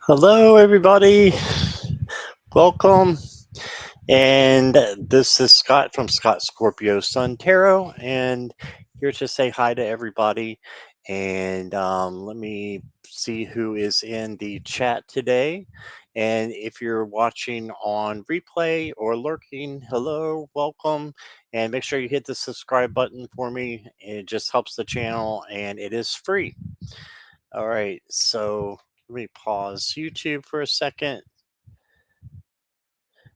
Hello, everybody. Welcome. And this is Scott from Scott Scorpio Sun Tarot, and here to say hi to everybody. And let me see who is in the chat today. And if you're watching on replay or lurking, hello, welcome. And make sure you hit the subscribe button for me. It just helps the channel, and it is free. All right, so let me pause YouTube for a second.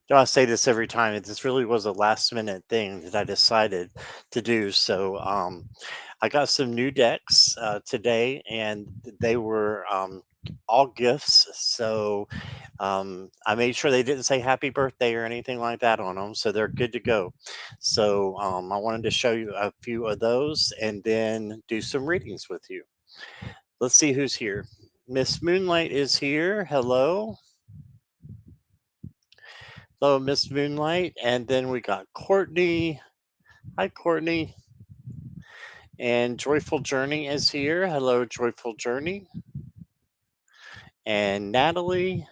I say this every time. This really was a last minute thing that I decided to do. So I got some new decks today, and they were all gifts. So I made sure they didn't say happy birthday or anything like that on them. So they're good to go. So I wanted to show you a few of those and then do some readings with you. Let's see who's here. Miss Moonlight is here. Hello. Hello, Miss Moonlight. And then we got Courtney. Hi, Courtney. And Joyful Journey is here. Hello, Joyful Journey. And Natalie.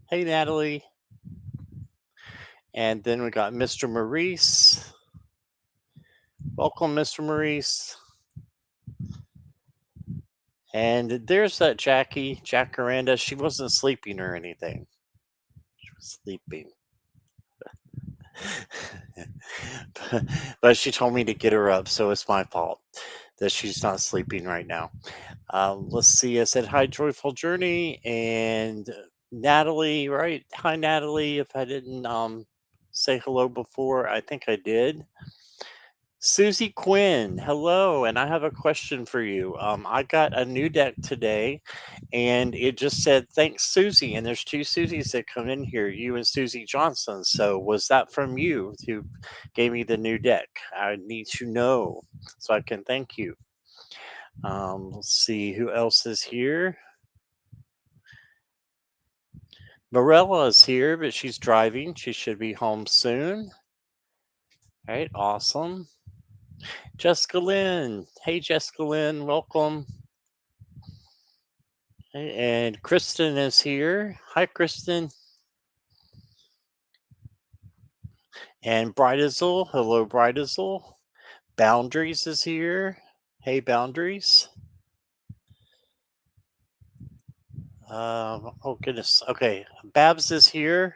Hey, Natalie. And then we got Mr. Maurice. Welcome, Mr. Maurice. And there's that Jackie, Jacaranda. She wasn't sleeping or anything. She was sleeping. But she told me to get her up, so it's my fault that she's not sleeping right now. Let's see. I said hi, Joyful Journey, and Natalie. Right? Hi, Natalie. If I didn't say hello before, I think I did. Susie Quinn, hello, and I have a question for you. I got a new deck today, and it just said thanks, Susie. And there's two Susies that come in here, you and Susie Johnson. So was that from you who gave me the new deck? I need to know so I can thank you. Let's see who else is here. Morella is here, but she's driving. She should be home soon. All right, awesome. Jessica Lynn. Hey, Jessica Lynn, welcome. Okay, and Kristen is here. Hi, Kristen. And Brightizel. Hello, Brightizel. Boundaries is here. Hey, Boundaries. Oh, goodness. Okay, Babs is here.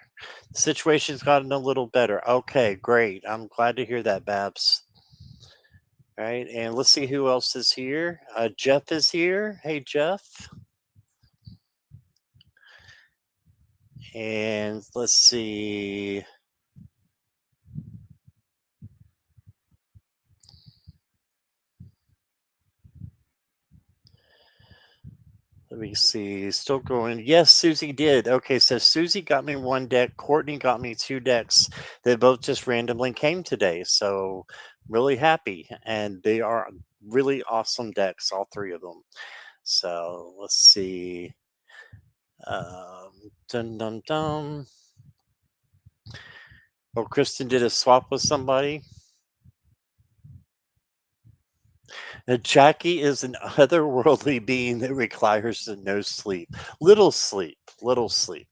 The situation's gotten a little better. Okay, great. I'm glad to hear that, Babs. All right, and let's see who else is here. Jeff is here. Hey, Jeff. And let's see. Let me see. Still going. Yes, Susie did. Okay, so Susie got me one deck. Courtney got me two decks. They both just randomly came today. So really happy. And they are really awesome decks, all three of them. So let's see. Dun dun dun. Oh, Kristen did a swap with somebody. Jackie is an otherworldly being that requires no sleep. Little sleep. Little sleep.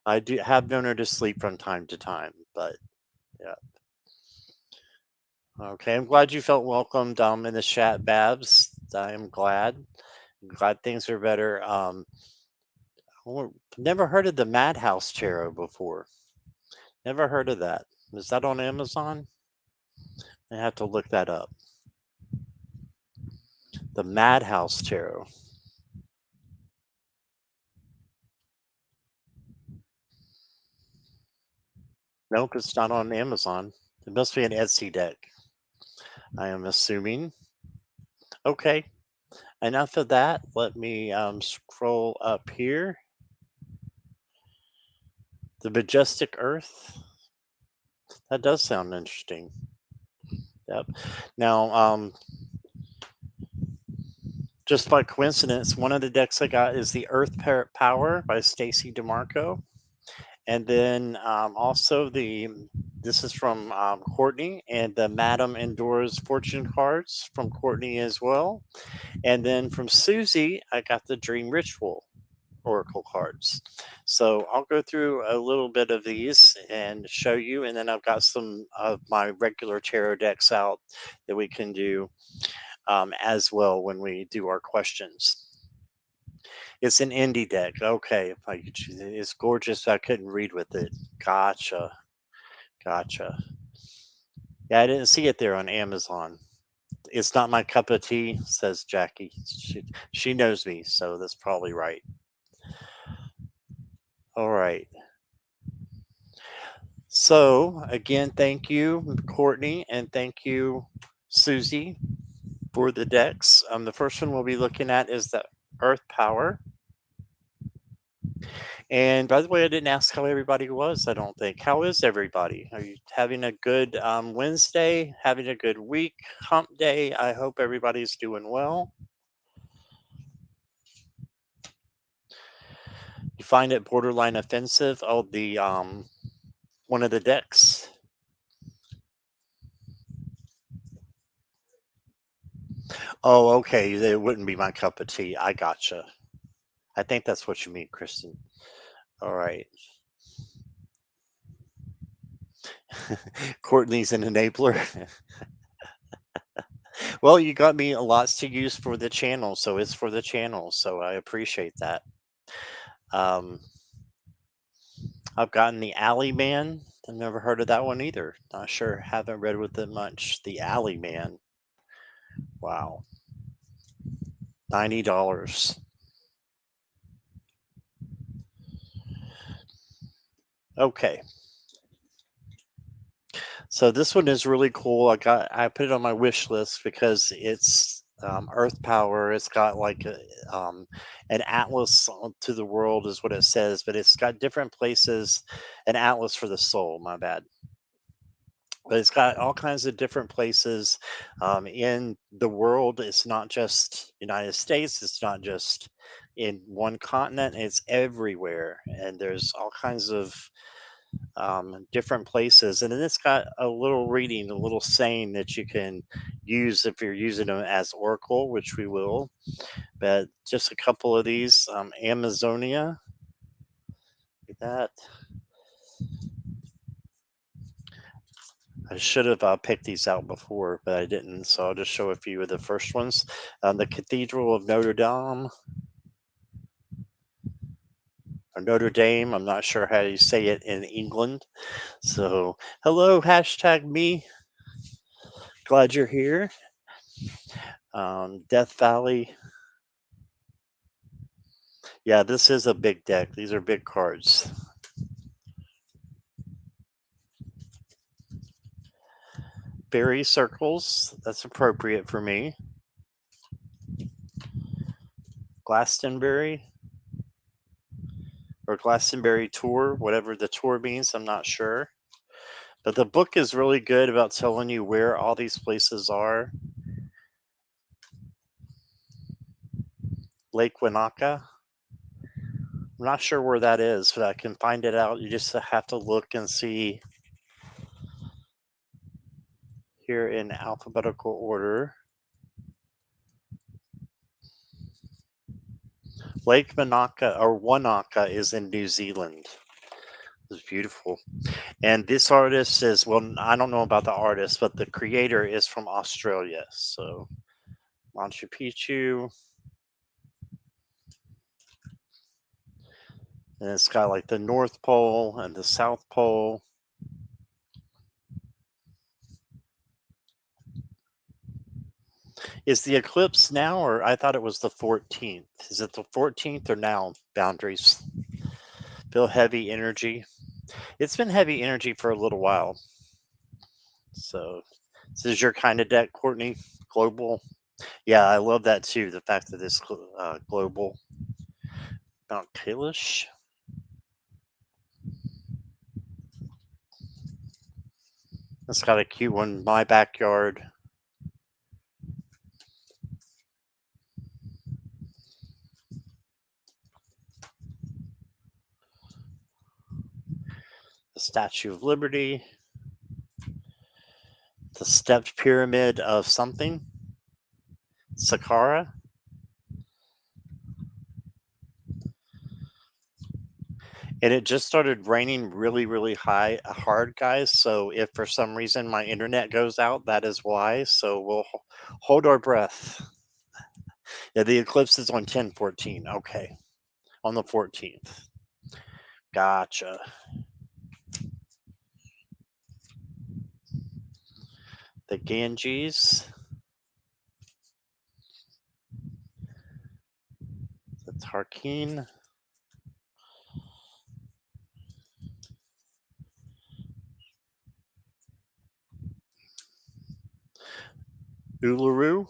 I do have known her to sleep from time to time, but yeah. Okay, I'm glad you felt welcomed in the chat, Babs. I am glad. I'm glad things are better. Never heard of the Madhouse Tarot before. Never heard of that. Is that on Amazon? I have to look that up. The Madhouse Tarot. Nope, it's not on Amazon. It must be an Etsy deck, I am assuming. Okay, enough of that. Let me scroll up here. The Majestic Earth. That does sound interesting. Yep. Now, just by coincidence, one of the decks I got is the Earth Power by Stacy DeMarco, and then also this is from Courtney, and the Madame Endura's Fortune cards from Courtney as well, and then from Susie I got the Dream Ritual oracle cards. So I'll go through a little bit of these and show you, and then I've got some of my regular tarot decks out that we can do as well when we do our questions. It's an indie deck. Okay, it's gorgeous. I couldn't read with it. Gotcha, gotcha. Yeah, I didn't see it there on Amazon. It's not my cup of tea, says Jackie. She knows me, so that's probably right. All right. So again, thank you, Courtney, and thank you, Susie, for the decks. The first one we'll be looking at is the Earth Power. And by the way, I didn't ask how everybody was. I don't think. How is everybody? Are you having a good Wednesday? Having a good week? Hump day? I hope everybody's doing well. You find it borderline offensive? Oh, the one of the decks. Oh, okay. It wouldn't be my cup of tea. I gotcha. I think that's what you mean, Kristen. All right. Courtney's an enabler. Well, you got me lots to use for the channel, so it's for the channel. So I appreciate that. Um, I've gotten the Alley Man. I've never heard of that one either. Not sure. Haven't read with it much. The Alley Man. Wow. $90. Okay. So this one is really cool. I put it on my wish list because it's Earth Power. It's got like an atlas to the world is what it says, but it's got different places. An atlas for the soul. My bad. But it's got all kinds of different places in the world. It's not just United States. It's not just in one continent. It's everywhere, and there's all kinds of different places. And then it's got a little reading, a little saying that you can use if you're using them as oracle, which we will. But just a couple of these Amazonia, like that. I should have picked these out before, but I didn't. So I'll just show a few of the first ones. The Cathedral of Notre Dame, or Notre Dame. I'm not sure how you say it in England. So, hello, hashtag me. Glad you're here. Death Valley. Yeah, this is a big deck. These are big cards. Fairy Circles. That's appropriate for me. Glastonbury. Or Glastonbury Tour, whatever the tour means, I'm not sure. But the book is really good about telling you where all these places are. Lake Winnetka. I'm not sure where that is, but I can find it out. You just have to look and see here in alphabetical order. Lake Winnetka or Wanaka is in New Zealand. It's beautiful. And this artist is, well, I don't know about the artist, but the creator is from Australia. So Machu Picchu. And it's got like the North Pole and the South Pole. Is the eclipse now, or I thought it was the 14th? Is it the 14th or now? Boundaries. Feel heavy energy. It's been heavy energy for a little while. So, this is your kind of deck, Courtney. Global. Yeah, I love that too. The fact that it's global. Mount Kalish. It's got a cute one. My backyard. The Statue of Liberty. The stepped pyramid of something. Saqqara. And it just started raining really, really hard, guys. So if for some reason my internet goes out, that is why. So we'll hold our breath. Yeah, the eclipse is on 10/14. Okay, on the 14th. Gotcha. The Ganges, the Tarkin, Uluru.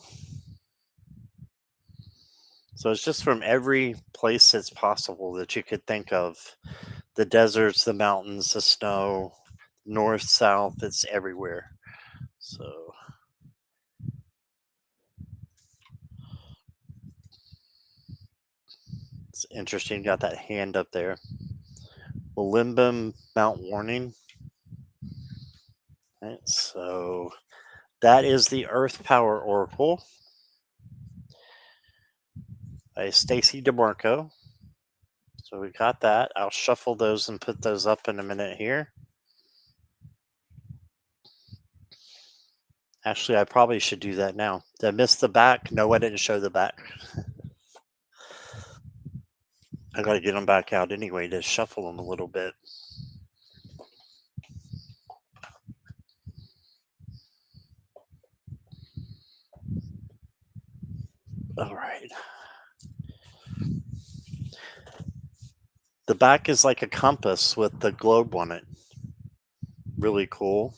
So it's just from every place that's possible that you could think of. The deserts, the mountains, the snow, north, south, it's everywhere. So it's interesting. Got that hand up there. Limbum Mount Warning. Right, so that is the Earth Power Oracle by Stacy DeMarco. So we got that. I'll shuffle those and put those up in a minute here. Actually, I probably should do that now. Did I miss the back? No, I didn't show the back. I got to get them back out anyway to shuffle them a little bit. All right. The back is like a compass with the globe on it. Really cool.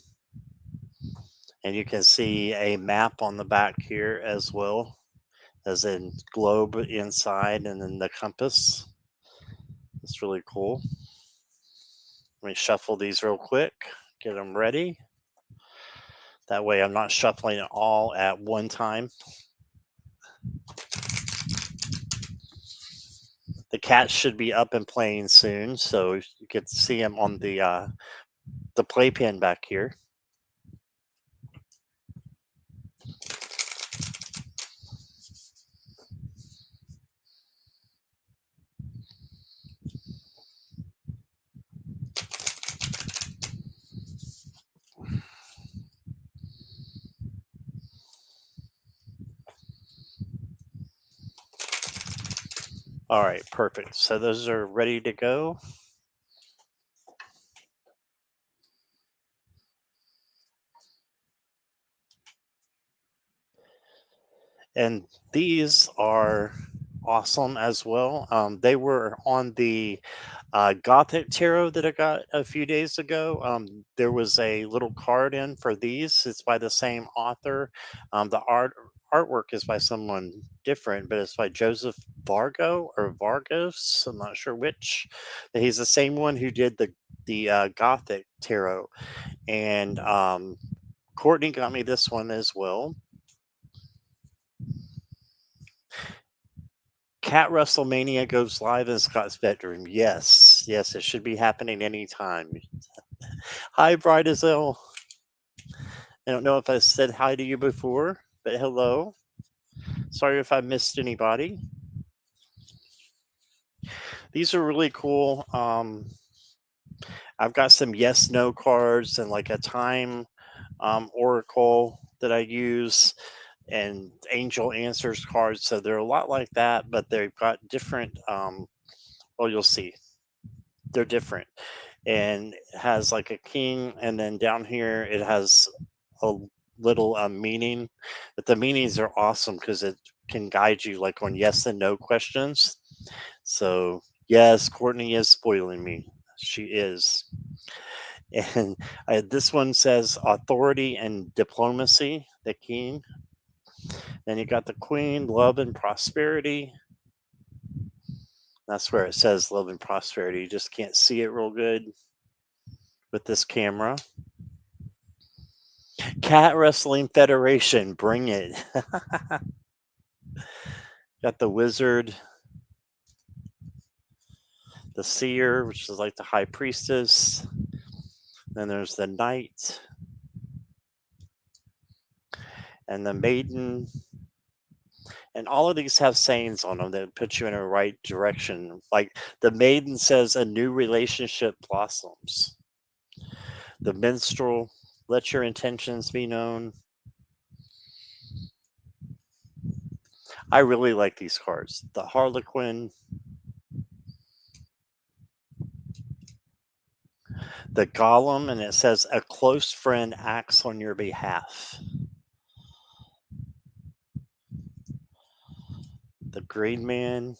And you can see a map on the back here as well, as in globe inside and then the compass. It's really cool. Let me shuffle these real quick, get them ready. That way I'm not shuffling it all at one time. The cats should be up and playing soon, so you can see them on the playpen back here. All right, perfect. So those are ready to go. And these are awesome as well. They were on the Gothic Tarot that I got a few days ago. There was a little card in for these. It's by the same author. The artwork is by someone different, but it's by Joseph Vargo or Vargos. I'm not sure which. But he's the same one who did the Gothic Tarot, and Courtney got me this one as well. Cat WrestleMania goes live in Scott's bedroom. Yes, yes, it should be happening anytime. Hi, Bright Azell. I don't know if I said hi to you before, but hello. Sorry if I missed anybody. These are really cool. I've got some yes no cards and like a time oracle that I use and angel answers cards. So they're a lot like that, but they've got different. Well, you'll see. They're different. And it has like a king, and then down here it has a little meaning, but the meanings are awesome because it can guide you like on yes and no questions. So yes, Courtney is spoiling me. She is. And this one says authority and diplomacy, the king. Then you got the queen, love and prosperity. That's where it says love and prosperity. You just can't see it real good with this camera. Cat Wrestling Federation, bring it. Got the wizard, the seer, which is like the high priestess. Then there's the knight and the maiden And all of these have sayings on them that put you in a right direction. Like the maiden says, a new relationship blossoms. The minstrel, let your intentions be known. I really like these cards. The Harlequin, the Golem, and it says, a close friend acts on your behalf. The Green Man.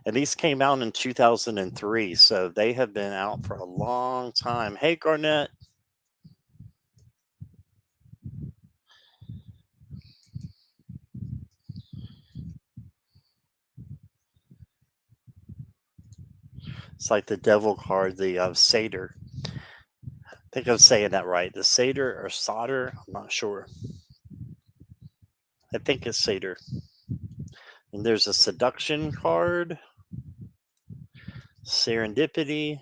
And these came out in 2003, so they have been out for a long time. Hey, Garnett. It's like the devil card, the satyr. I think I'm saying that right. The satyr or solder, I'm not sure. I think it's satyr. And there's a seduction card, serendipity.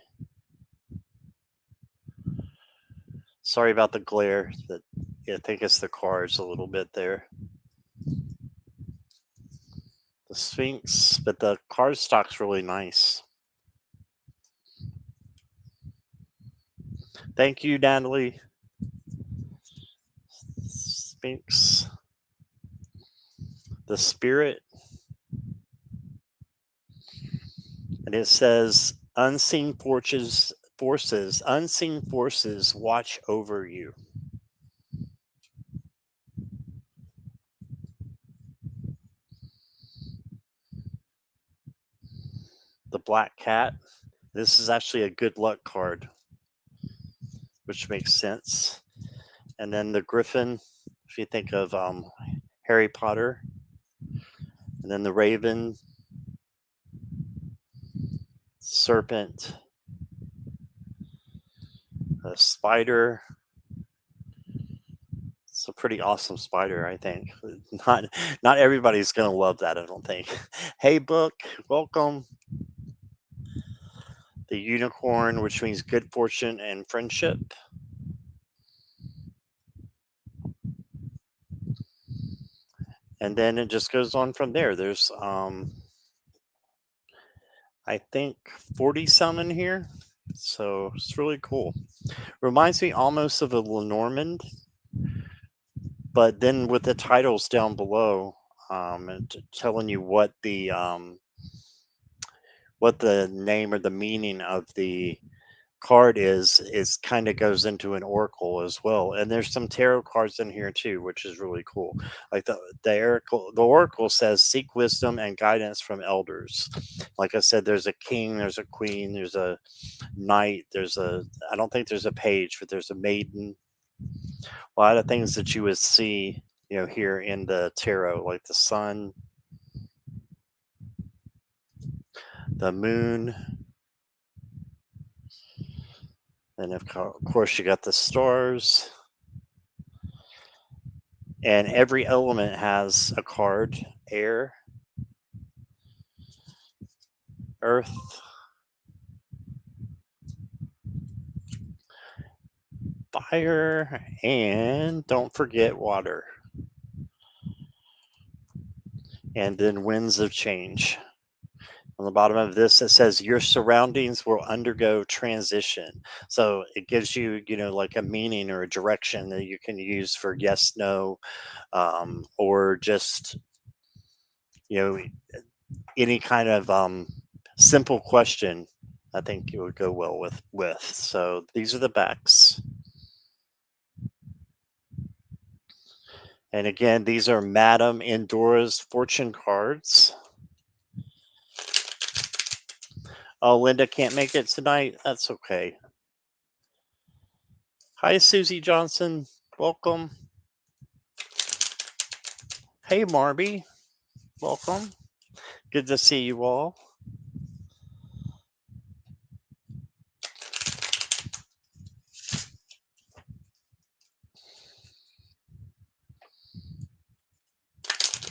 Sorry about the glare. That I think it's the cards a little bit there. The Sphinx, but the card stock's really nice. Thank you, Natalie. Sphinx. The Spirit. And it says, unseen forces watch over you. The Black Cat. This is actually a good luck card, which makes sense. And then the Griffin, if you think of Harry Potter. And then the Raven, Serpent, a Spider. It's a pretty awesome spider, I think. Not not everybody's gonna love that, I don't think. Hey, Book, welcome. The Unicorn, which means good fortune and friendship. And then it just goes on from there. There's I think 40 some in here. So it's really cool. Reminds me almost of a Lenormand, but then with the titles down below, and telling you what the name or the meaning of the card is kind of goes into an oracle as well. And there's some tarot cards in here too, which is really cool. Like the oracle says, seek wisdom and guidance from elders. Like I said, there's a king, there's a queen, there's a knight, I don't think there's a page, but there's a maiden. A lot of things that you would see, here in the tarot, like the sun, the moon, and of course you got the stars. And every element has a card: air, earth, fire, and don't forget water. And then winds of change. On the bottom of this, it says your surroundings will undergo transition. So it gives you, like a meaning or a direction that you can use for yes, no, or just, you know, any kind of simple question. I think it would go well with. So these are the backs. And again, these are Madame Endora's fortune cards. Oh, Linda can't make it tonight. That's okay. Hi, Susie Johnson. Welcome. Hey, Marby. Welcome. Good to see you all.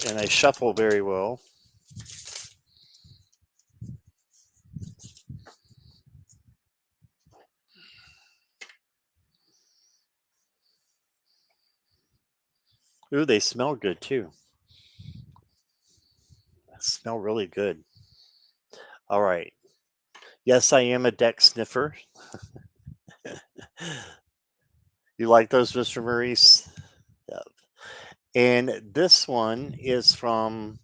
And they shuffle very well. Ooh, they smell good too. They smell really good. All right. Yes, I am a deck sniffer. You like those, Mr. Maurice? Yeah. And this one is from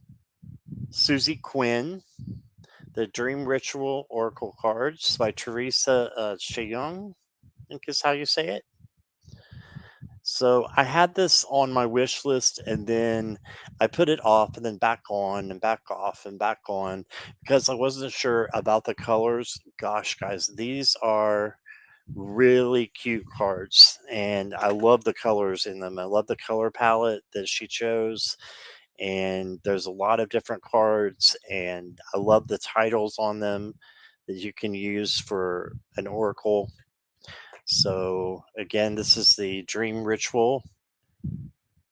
Susie Quinn, The Dream Ritual Oracle Cards by Teresa Cheyung, I think is how you say it. So I had this on my wish list and then I put it off and then back on and back off and back on because I wasn't sure about the colors. Gosh, guys, these are really cute cards and I love the colors in them. I love the color palette that she chose, and there's a lot of different cards and I love the titles on them that you can use for an oracle. So again, this is the Dream Ritual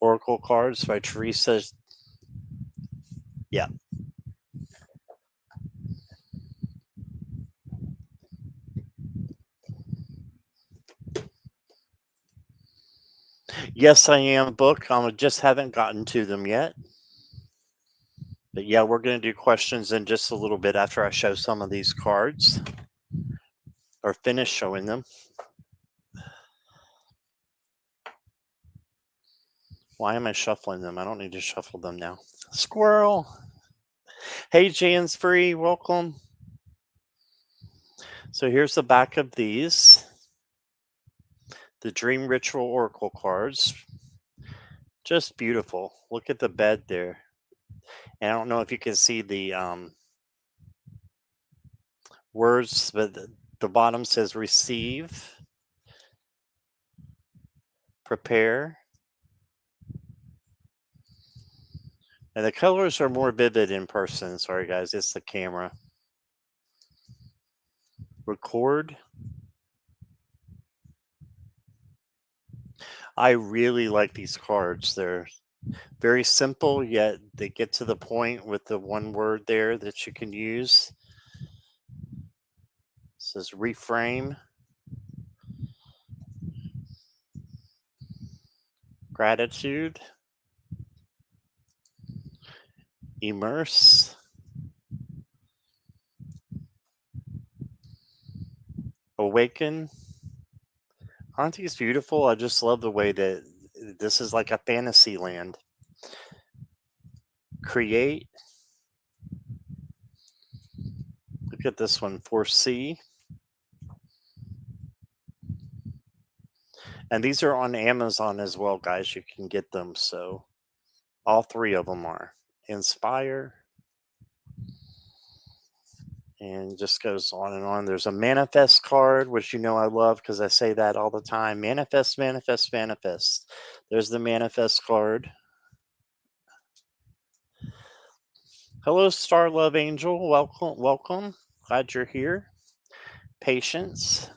Oracle cards by Teresa. Yeah. Yes, I am book. I just haven't gotten to them yet. But yeah, we're going to do questions in just a little bit after I show some of these cards or finish showing them. Why am I shuffling them? I don't need to shuffle them now. Squirrel. Hey, Jan's Free. Welcome. So here's the back of these, the Dream Ritual Oracle cards. Just beautiful. Look at the bed there. And I don't know if you can see the words, but the bottom says receive, prepare. And the colors are more vivid in person. Sorry, guys, it's the camera. Record. I really like these cards. They're very simple, yet they get to the point with the one word there that you can use. It says reframe, gratitude, immerse, awaken. Aren't these beautiful? I just love the way that this is like a fantasy land. Create. Look at this one, foresee. And these are on Amazon as well, guys. You can get them. So all three of them are. Inspire. And just goes on and on. There's a manifest card, which you know I love because I say that all the time. Manifest, manifest, manifest. There's the manifest card. Hello, Star Love Angel. Welcome, welcome. Glad you're here. Patience.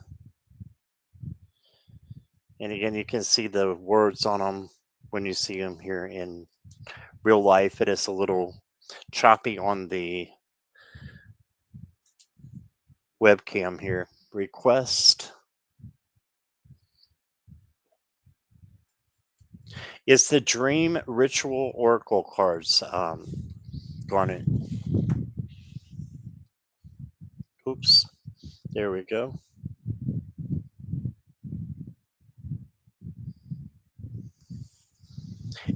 And again, you can see the words on them when you see them here in real life. It is a little choppy on the webcam here. Request. It's the Dream Ritual Oracle cards, Garnet. Oops. There we go.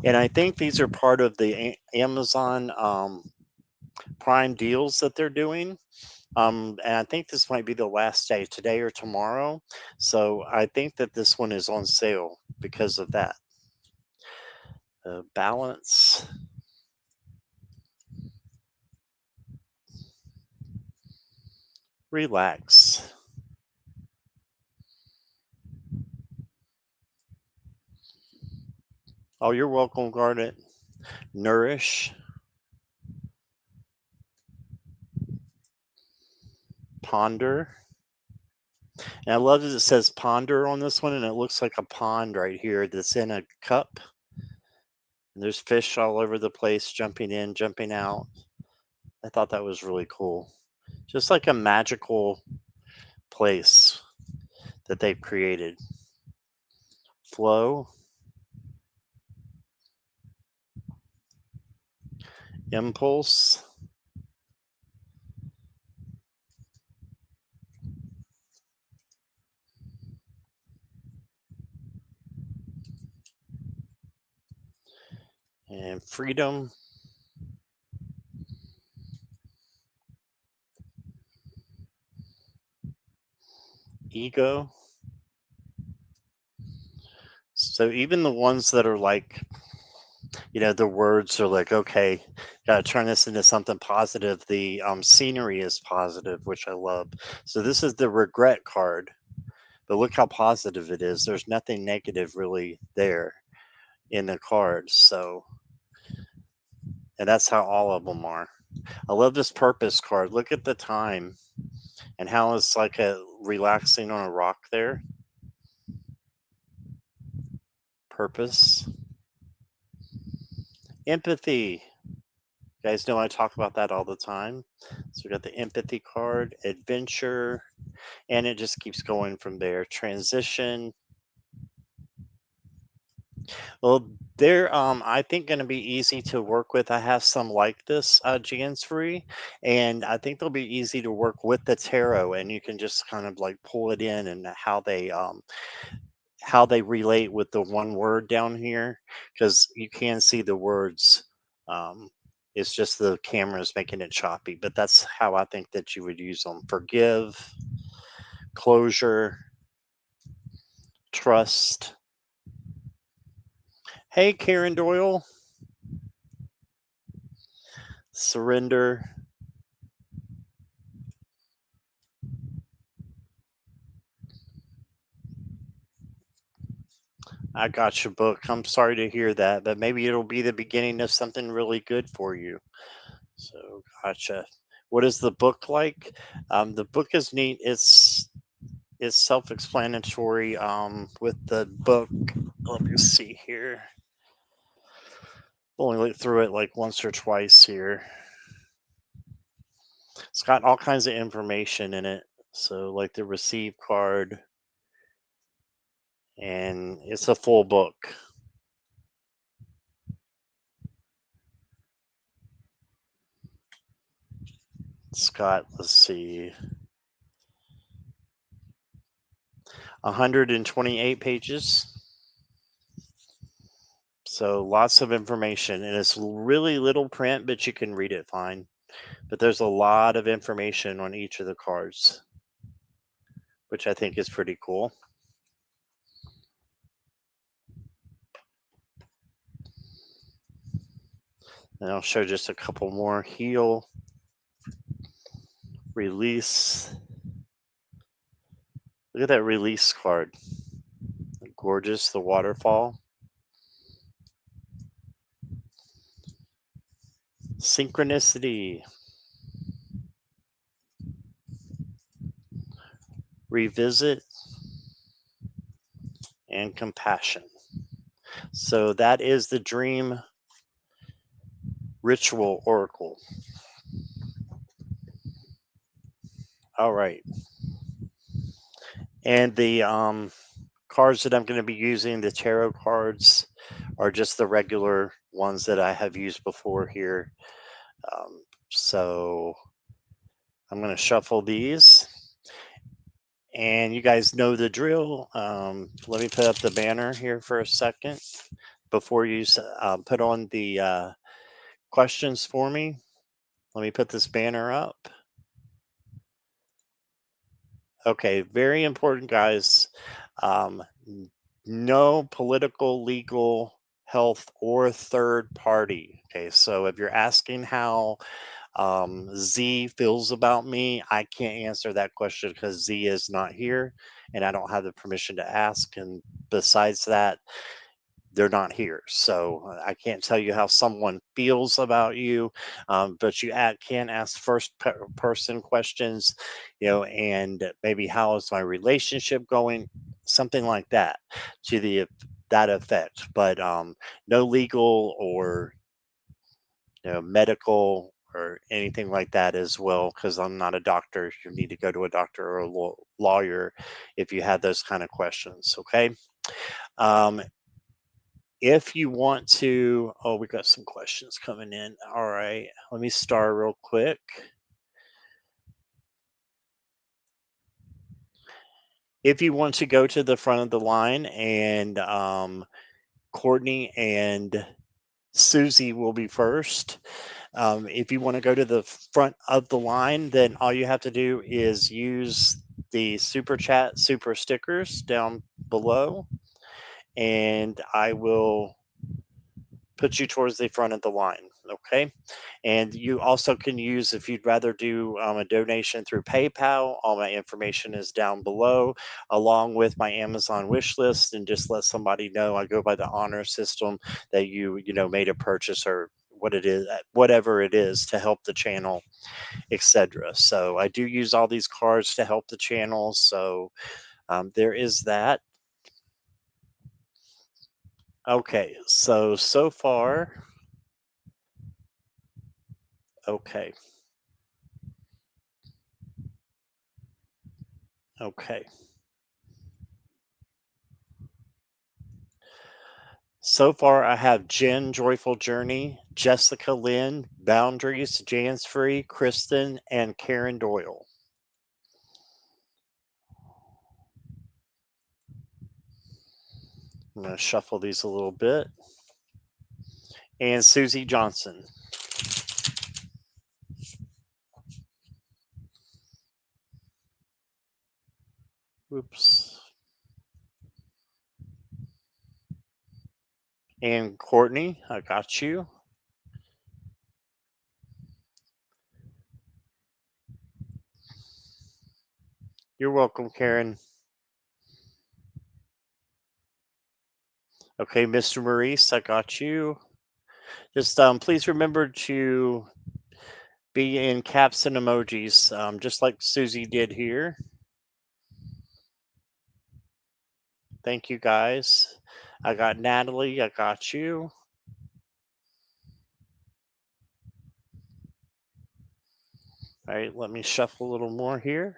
And I think these are part of the Amazon Prime deals that they're doing. And I think this might be the last day, today or tomorrow. So I think that this one is on sale because of that. Balance. Relax. Oh, you're welcome, Garnet. Nourish. Ponder. And I love that it says ponder on this one, and it looks like a pond right here that's in a cup. And there's fish all over the place, jumping in, jumping out. I thought that was really cool. Just like a magical place that they've created. Flow. Impulse, and freedom, ego. So even the ones that are like, the words are like, okay, gotta turn this into something positive. The scenery is positive, which I love. So this is the regret card, but look how positive it is. There's nothing negative really there in the cards. So, and that's how all of them are. I love this purpose card. Look at the time and how it's like a relaxing on a rock there. Purpose, empathy. You guys know I talk about that all the time. So we got the empathy card, adventure, and it just keeps going from there. Transition. Well, they're I think going to be easy to work with. I have some like this Jansbury, and I think they'll be easy to work with the tarot, and you can just kind of like pull it in and how they relate with the one word down here because you can see the words. Um, it's just the camera is making it choppy, but that's how I think that you would use them. Forgive, closure, trust. Hey, Karen Doyle, surrender. I got your book. I'm sorry to hear that, but maybe it'll be the beginning of something really good for you. So, gotcha. What is the book like? The book is neat. It's self-explanatory. With the book, let me see here. Only looked through it like once or twice here. It's got all kinds of information in it. So, like the receive card, and it's a full book. It's got, let's see, 128 pages. So lots of information, and it's really little print, but you can read it fine. But there's a lot of information on each of the cards, which I think is pretty cool. And I'll show just a couple more. Heal, release. Look at that release card. Gorgeous, the waterfall. Synchronicity. Revisit and compassion. So that is the Dream Ritual Oracle. All right. And the cards that I'm going to be using, the tarot cards, are just the regular ones that I have used before here. So I'm going to shuffle these. And you guys know the drill. Let me put up the banner here for a second before you put on the questions for me. Let me put this banner up. Okay, very important, guys. No political, legal, health, or third party. Okay, so if you're asking how Z feels about me, I can't answer that question because Z is not here and I don't have the permission to ask. And besides that, they're not here. So I can't tell you how someone feels about you, but you can ask person questions, and maybe how is my relationship going, something like that, to the that effect. But no legal or medical or anything like that as well, because I'm not a doctor. You need to go to a doctor or a lawyer if you have those kind of questions. Okay. Um, If you want to, oh, we got some questions coming in. All right, let me start real quick. If you want to go to the front of the line, and Courtney and Susie will be first. If you want to go to the front of the line, then all you have to do is use the super chat super stickers down below, and I will put you towards the front of the line. Okay. And you also can use, if you'd rather do a donation through PayPal, all my information is down below, along with my Amazon wish list. And just let somebody know I go by the honor system that made a purchase or what it is, whatever it is to help the channel, etc. So I do use all these cards to help the channel. So there is that. Okay. So far, okay. Okay. So far, I have Jen, Joyful Journey, Jessica Lynn, Boundaries, Jans Free, Kristen, and Karen Doyle. I'm going to shuffle these a little bit. And Susie Johnson. Oops. And Courtney, I got you. You're welcome, Karen. Okay, Mr. Maurice, I got you. Just please remember to be in caps and emojis, just like Susie did here. Thank you, guys. I got Natalie, I got you. All right, let me shuffle a little more here.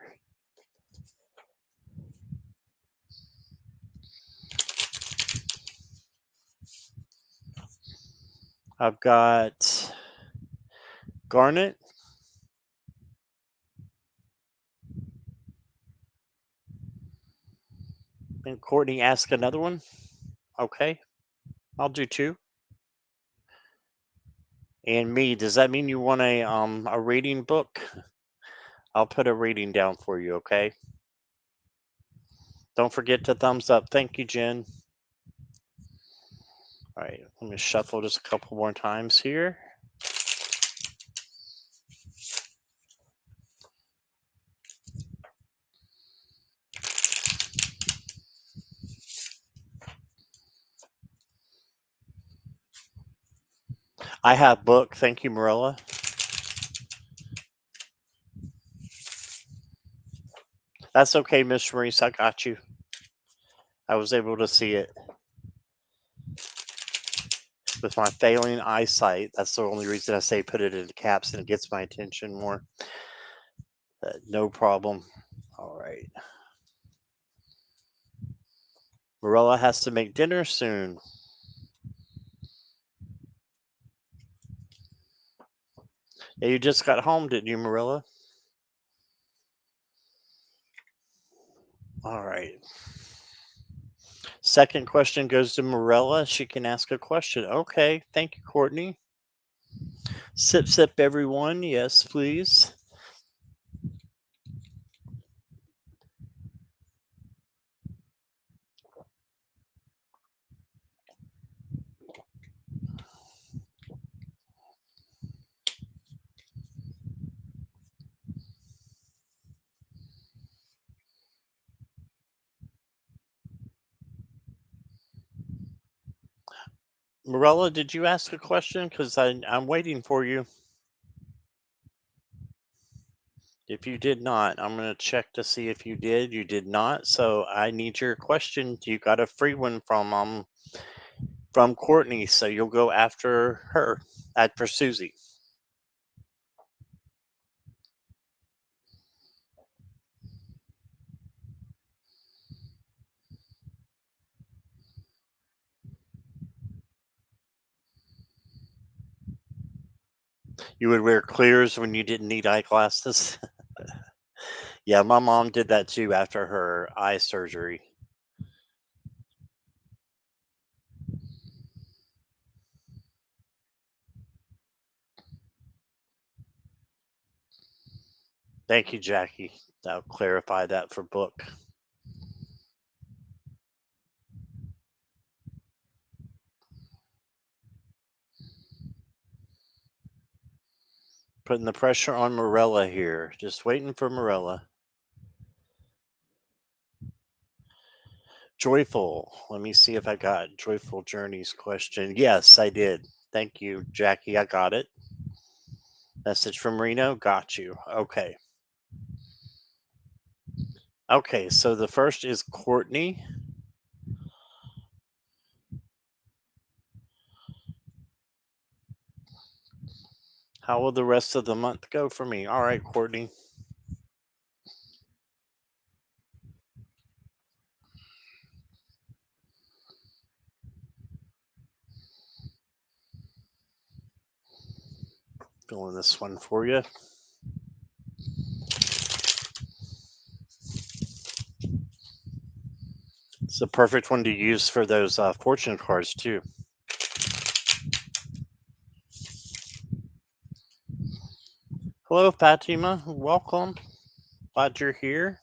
I've got Garnet. And Courtney ask another one. Okay, I'll do two. And me, does that mean you want a reading book? I'll put a reading down for you, okay? Don't forget to thumbs up. Thank you, Jen. All right, let me shuffle just a couple more times here. I have book. Thank you, Marilla. That's okay, Miss Maurice. I got you. I was able to see it with my failing eyesight. That's the only reason I say put it in caps, and it gets my attention more. No problem. All right. Marilla has to make dinner soon. Yeah, you just got home, didn't you, Marilla? All right. Second question goes to Marilla. She can ask a question. Okay. Thank you, Courtney. Sip, sip, everyone. Yes, please. Marilla, did you ask a question? Because I'm waiting for you. If you did not, I'm going to check to see if you did. You did not. So I need your question. You got a free one from Courtney. So you'll go after her for Susie. You would wear clears when you didn't need eyeglasses. Yeah, my mom did that too after her eye surgery. Thank you, Jackie. That'll clarify that for book. Putting the pressure on Morella here. Just waiting for Morella. Joyful. Let me see if I got Joyful Journeys question. Yes, I did. Thank you, Jackie. I got it. Message from Reno. Got you. Okay. Okay, so the first is Courtney. How will the rest of the month go for me? All right, Courtney. Filling this one for you. It's a perfect one to use for those fortune cards, too. Hello, Fatima. Welcome. Glad you're here.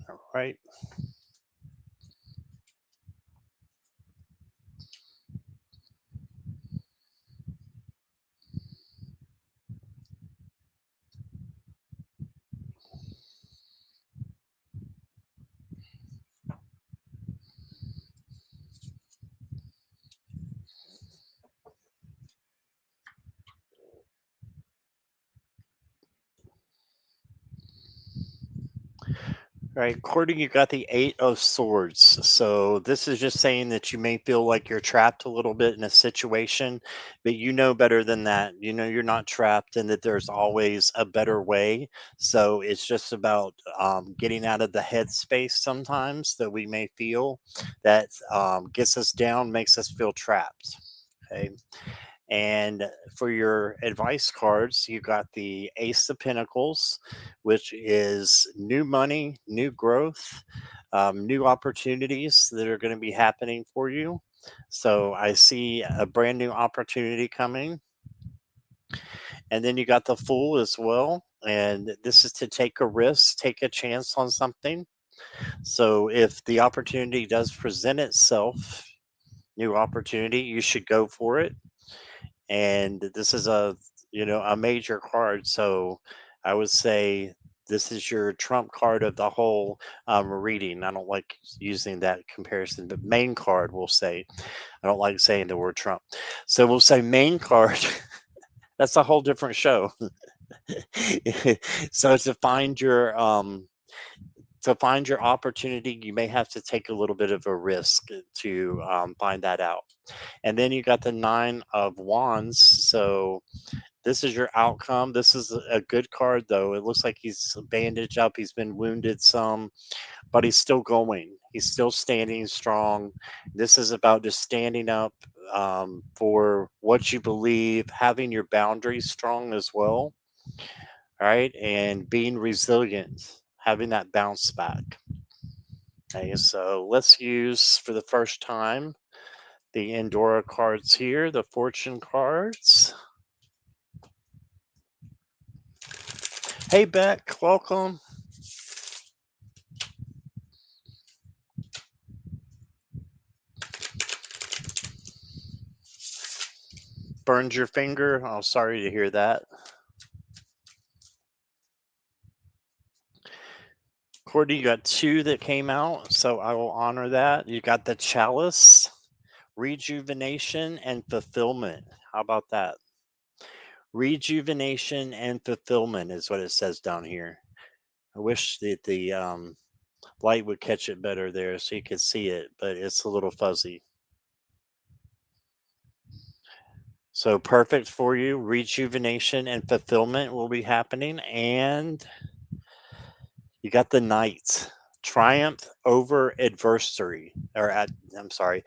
All right. All right, Courtney, you got the Eight of Swords. So this is just saying that you may feel like you're trapped a little bit in a situation, but you know better than that. You know you're not trapped and that there's always a better way. So it's just about getting out of the headspace sometimes that we may feel that gets us down, makes us feel trapped. Okay. And for your advice cards, you got the Ace of Pentacles, which is new money, new growth, new opportunities that are going to be happening for you. So I see a brand new opportunity coming. And then you got the Fool as well. And this is to take a risk, take a chance on something. So if the opportunity does present itself, new opportunity, you should go for it. And this is a major card, so I would say this is your trump card of the whole reading. I don't like using that comparison, but main card, we'll say. I don't like saying the word trump, so we'll say main card. That's a whole different show. So to find your opportunity, you may have to take a little bit of a risk to find that out. And then you got the Nine of Wands. So this is your outcome. This is a good card, though. It looks like he's bandaged up. He's been wounded some, but he's still going. He's still standing strong. This is about just standing up for what you believe, having your boundaries strong as well, right? And being resilient, having that bounce back. Okay, so let's use for the first time the Andorra cards here, the fortune cards. Hey, Beck, welcome. Burned your finger? Oh, sorry to hear that. Courtney, you got two that came out, so I will honor that. You got the Chalice, Rejuvenation, and Fulfillment. How about that? Rejuvenation and Fulfillment is what it says down here. I wish that the light would catch it better there so you could see it, but it's a little fuzzy. So perfect for you. Rejuvenation and fulfillment will be happening. And You got the Knights. Triumph over adversary, or I'm sorry,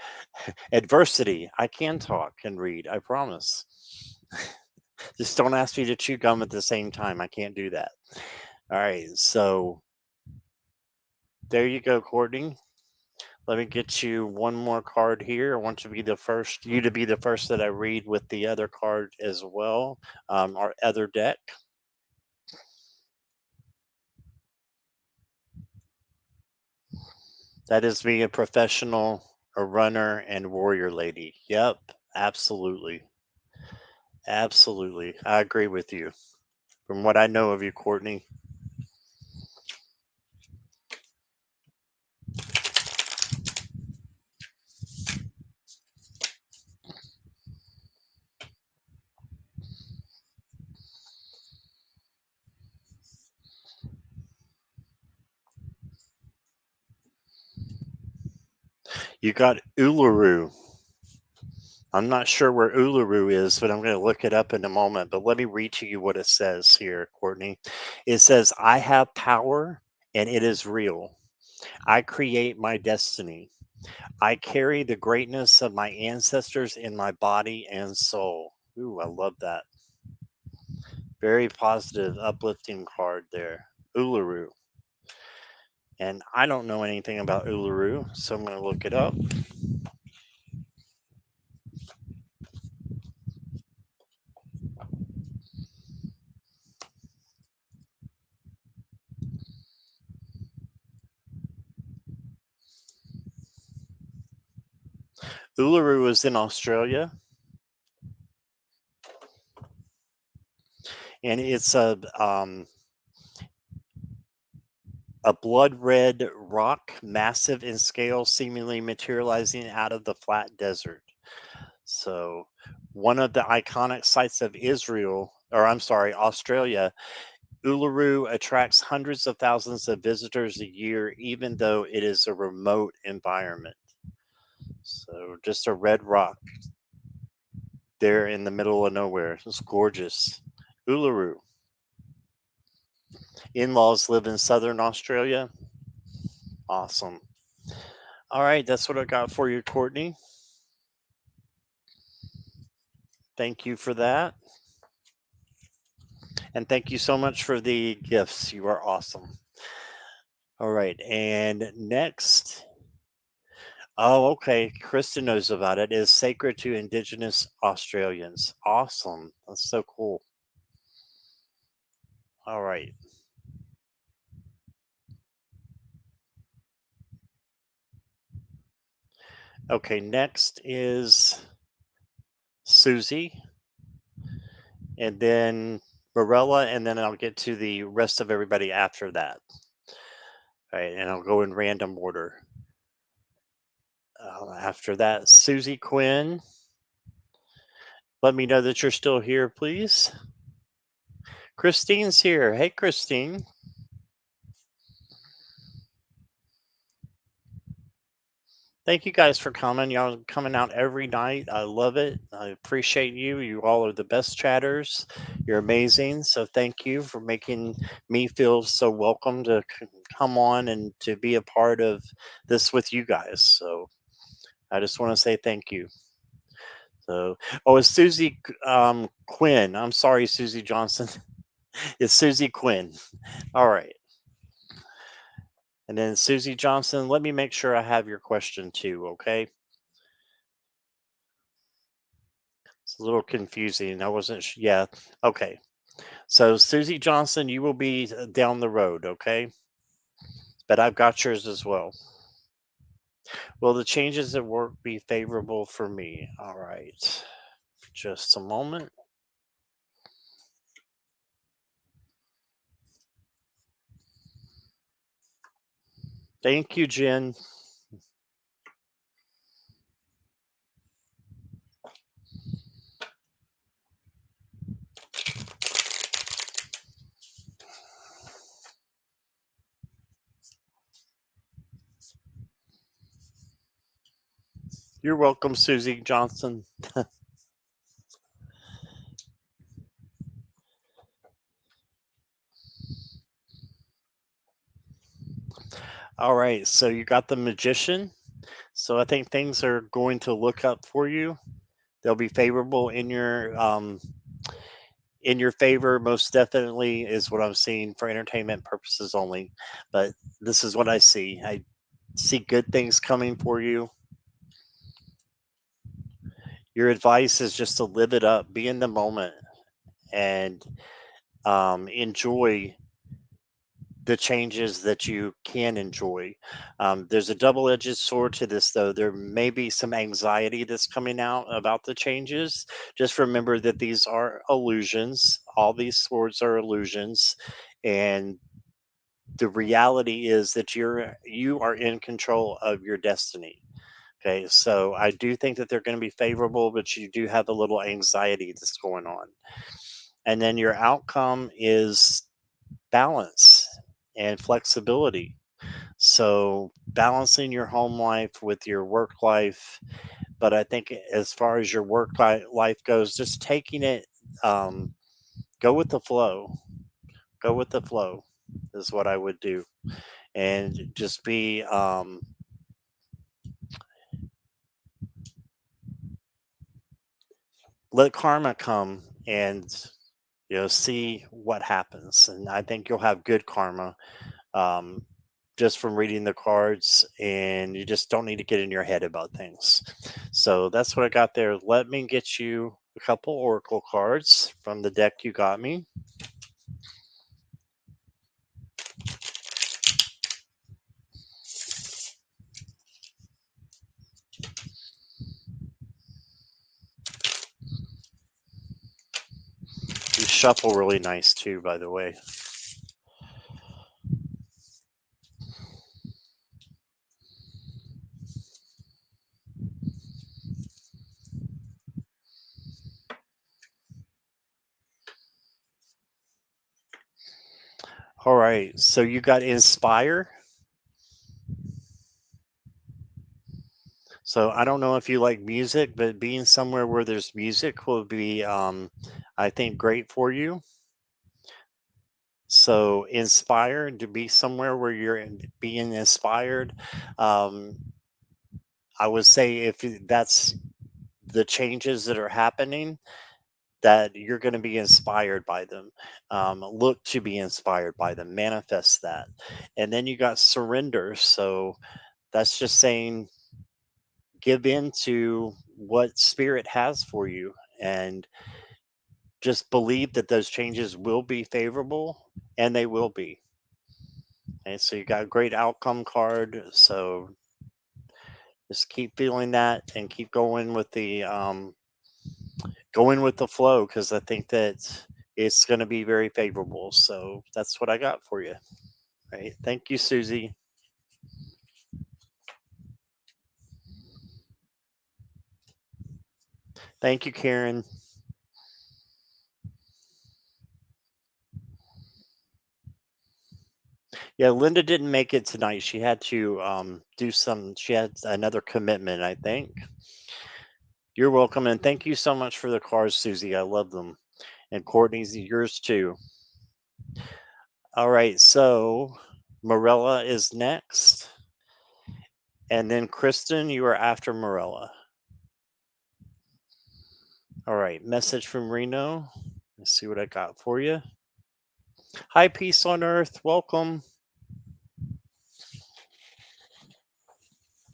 adversity. I can talk and read, I promise. Just don't ask me to chew gum at the same time. I can't do that. All right, so there you go, Courtney. Let me get you one more card here. I want you to be the first that I read with the other card as well, our other deck. That is me, a professional, a runner, and warrior lady. Yep, absolutely. Absolutely. I agree with you. From what I know of you, Courtney, you got Uluru. I'm not sure where Uluru is, but I'm going to look it up in a moment. But let me read to you what it says here, Courtney. It says, I have power and it is real. I create my destiny. I carry the greatness of my ancestors in my body and soul. Ooh, I love that. Very positive, uplifting card there. Uluru. And I don't know anything about Uluru, so I'm going to look it up. Uluru is in Australia, and it's a blood red rock, massive in scale, seemingly materializing out of the flat desert. So, one of the iconic sites of Israel, or I'm sorry, Australia, Uluru attracts hundreds of thousands of visitors a year, even though it is a remote environment. So, just a red rock there in the middle of nowhere. It's gorgeous. Uluru. In laws live in southern Australia. Awesome. All right, that's what I got for you, Courtney. Thank you for that. And thank you so much for the gifts. You are awesome. All right, and next. Oh, okay. Kristen knows about it. Is sacred to Indigenous Australians. Awesome. That's so cool. All right. Okay, next is Susie, and then Morella, and then I'll get to the rest of everybody after that. All right, and I'll go in random order. After that, Susie Quinn. Let me know that you're still here, please. Christine's here. Hey, Christine. Thank you guys for coming. Y'all coming out every night. I love it. I appreciate you. You all are the best chatters. You're amazing. So thank you for making me feel so welcome to come on and to be a part of this with you guys. So I just want to say thank you. So, oh, it's Susie Quinn. I'm sorry, Susie Johnson. It's Susie Quinn. All right. And then Susie Johnson, let me make sure I have your question too, okay? It's a little confusing. I wasn't yeah. Okay. So Susie Johnson, you will be down the road, okay? But I've got yours as well. Will the changes at work be favorable for me? All right. Just a moment. Thank you, Jen. You're welcome, Susie Johnson. All right, so you got the magician. So I think things are going to look up for you. They'll be favorable in your favor. Most definitely is what I'm seeing for entertainment purposes only. But this is what I see. I see good things coming for you. Your advice is just to live it up, be in the moment, and enjoy the changes that you can enjoy. There's a double edged sword to this, though. There may be some anxiety that's coming out about the changes. Just remember that these are illusions. All these swords are illusions. And the reality is that you are in control of your destiny. Okay, so I do think that they're going to be favorable, but you do have a little anxiety that's going on. And then your outcome is balance and flexibility. So balancing your home life with your work life, but I think as far as your life goes, just taking it, um, go with the flow. Go with the flow is what I would do, and just be let karma come and see what happens. And I think you'll have good karma, um, just from reading the cards, and you just don't need to get in your head about things. So that's what I got there. Let me get you a couple oracle cards from the deck you got me. You shuffle really nice too, by the way. All right, so you got inspire. So I don't know if you like music, but being somewhere where there's music will be, I think, great for you. So inspired to be somewhere where being inspired. Um, I would say if that's the changes that are happening, that you're going to be inspired by them. Look to be inspired by them. Manifest that. And then you got surrender. So that's just saying give in to what spirit has for you, and just believe that those changes will be favorable, and they will be. And so you got a great outcome card. So just keep feeling that and keep going with the flow, because I think that it's going to be very favorable. So that's what I got for you. Right. Thank you, Susie. Thank you, Karen. Yeah, Linda didn't make it tonight. She had to she had another commitment, I think. You're welcome. And thank you so much for the cards, Susie. I love them. And Courtney's yours too. All right. So Morella is next. And then Kristen, you are after Morella. All right. Message from Reno. Let's see what I got for you. Hi, peace on earth. Welcome.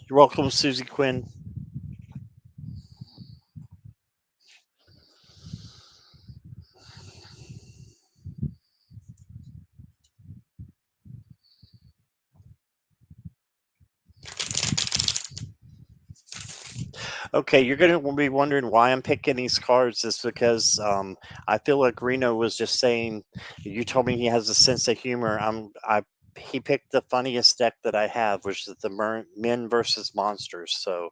You're welcome, Susie Quinn. Okay, you're going to be wondering why I'm picking these cards. It's because I feel like Reno was just saying, you told me he has a sense of humor. He picked the funniest deck that I have, which is the Men versus Monsters. So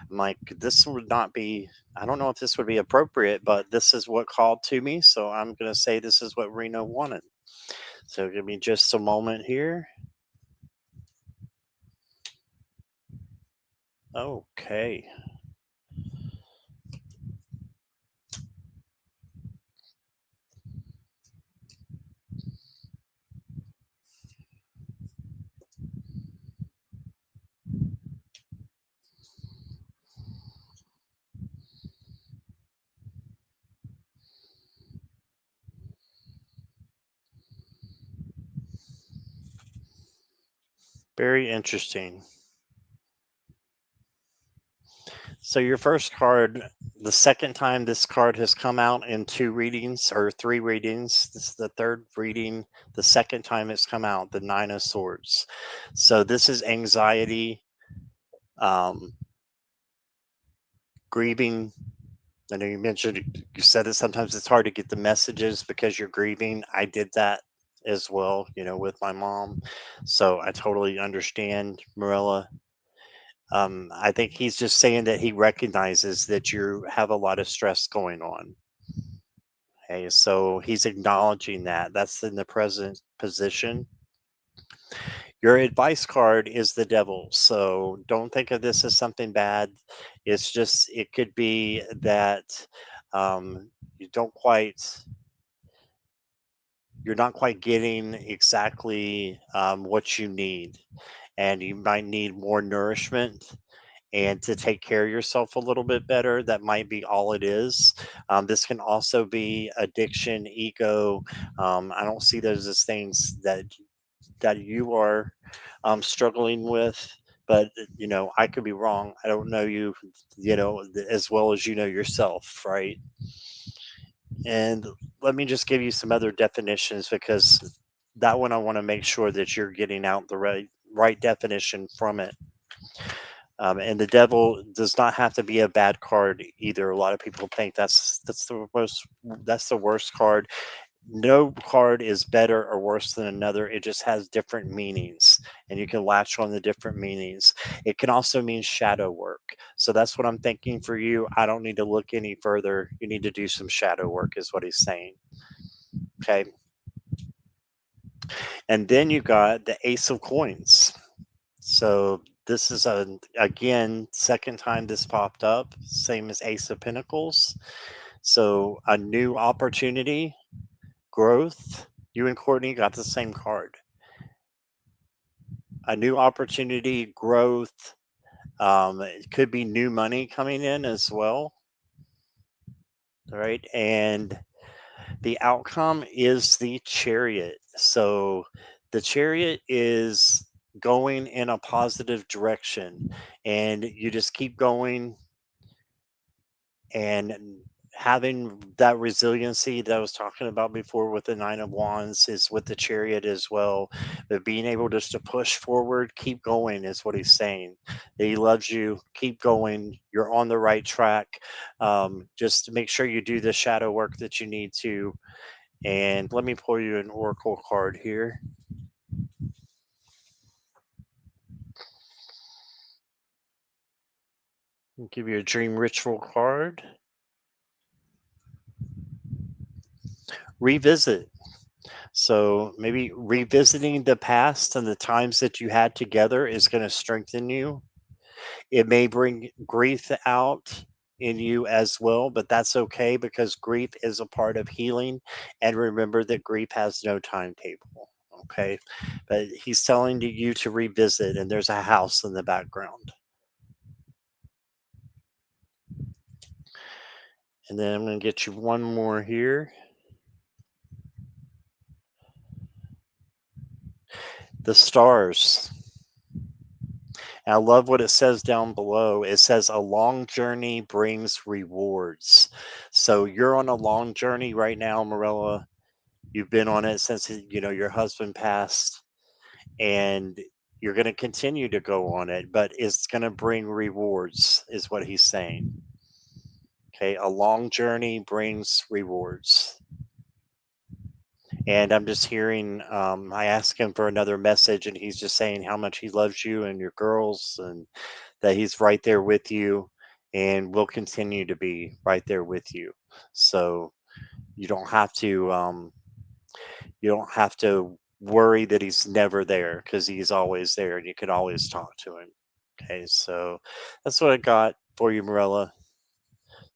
I'm like, this would not be, I don't know if this would be appropriate, but this is what called to me. So I'm going to say this is what Reno wanted. So give me just a moment here. Okay. Very interesting. So your first card, the second time this card has come out in two readings or three readings. This is the third reading. The second time it's come out, the Nine of Swords. So this is anxiety, um, grieving. I know you mentioned you said that sometimes it's hard to get the messages because you're grieving. I did that as well, with my mom. So I totally understand, Marilla. I think he's just saying that he recognizes that you have a lot of stress going on. Okay, so he's acknowledging that. That's in the present position. Your advice card is the devil. So don't think of this as something bad. It's just, it could be that you don't quite, you're not quite getting exactly what you need. And you might need more nourishment and to take care of yourself a little bit better. That might be all it is. This can also be addiction, ego. I don't see those as things that you are struggling with. But I could be wrong. I don't know you, as well as you know yourself, right? And let me just give you some other definitions because that one I want to make sure that you're getting out the right definition from it. And the devil does not have to be a bad card either. A lot of people think that's the worst card. No card is better or worse than another. It just has different meanings, and you can latch on the different meanings. It can also mean shadow work. So that's what I'm thinking for you. I don't need to look any further. You need to do some shadow work, is what he's saying. Okay. And then you got the Ace of Coins. So this is again second time this popped up, same as Ace of Pentacles. So a new opportunity, growth. You and Courtney got the same card. A new opportunity, growth. It could be new money coming in as well. All right, and the outcome is the Chariot. So the Chariot is going in a positive direction, and you just keep going and having that resiliency that I was talking about before with the Nine of Wands is with the Chariot as well. But being able just to push forward, keep going is what he's saying. That he loves you, keep going. You're on the right track. Just make sure you do the shadow work that you need to. And let me pull you an oracle card here. I'll give you a dream ritual card. Revisit. So maybe revisiting the past and the times that you had together is going to strengthen you. It may bring grief out in you as well, but that's okay because grief is a part of healing. And remember that grief has no timetable. Okay. But he's telling you to revisit, and there's a house in the background. And then I'm going to get you one more here. The stars. And I love what it says down below. It says a long journey brings rewards. So you're on a long journey right now, Marilla. You've been on it since your husband passed, and you're going to continue to go on it, but it's going to bring rewards, is what he's saying. Okay, a long journey brings rewards. And I'm just hearing, I asked him for another message, and he's just saying how much he loves you and your girls, and that he's right there with you and will continue to be right there with you. So you don't have to, worry that he's never there because he's always there and you can always talk to him. Okay, so that's what I got for you, Morella.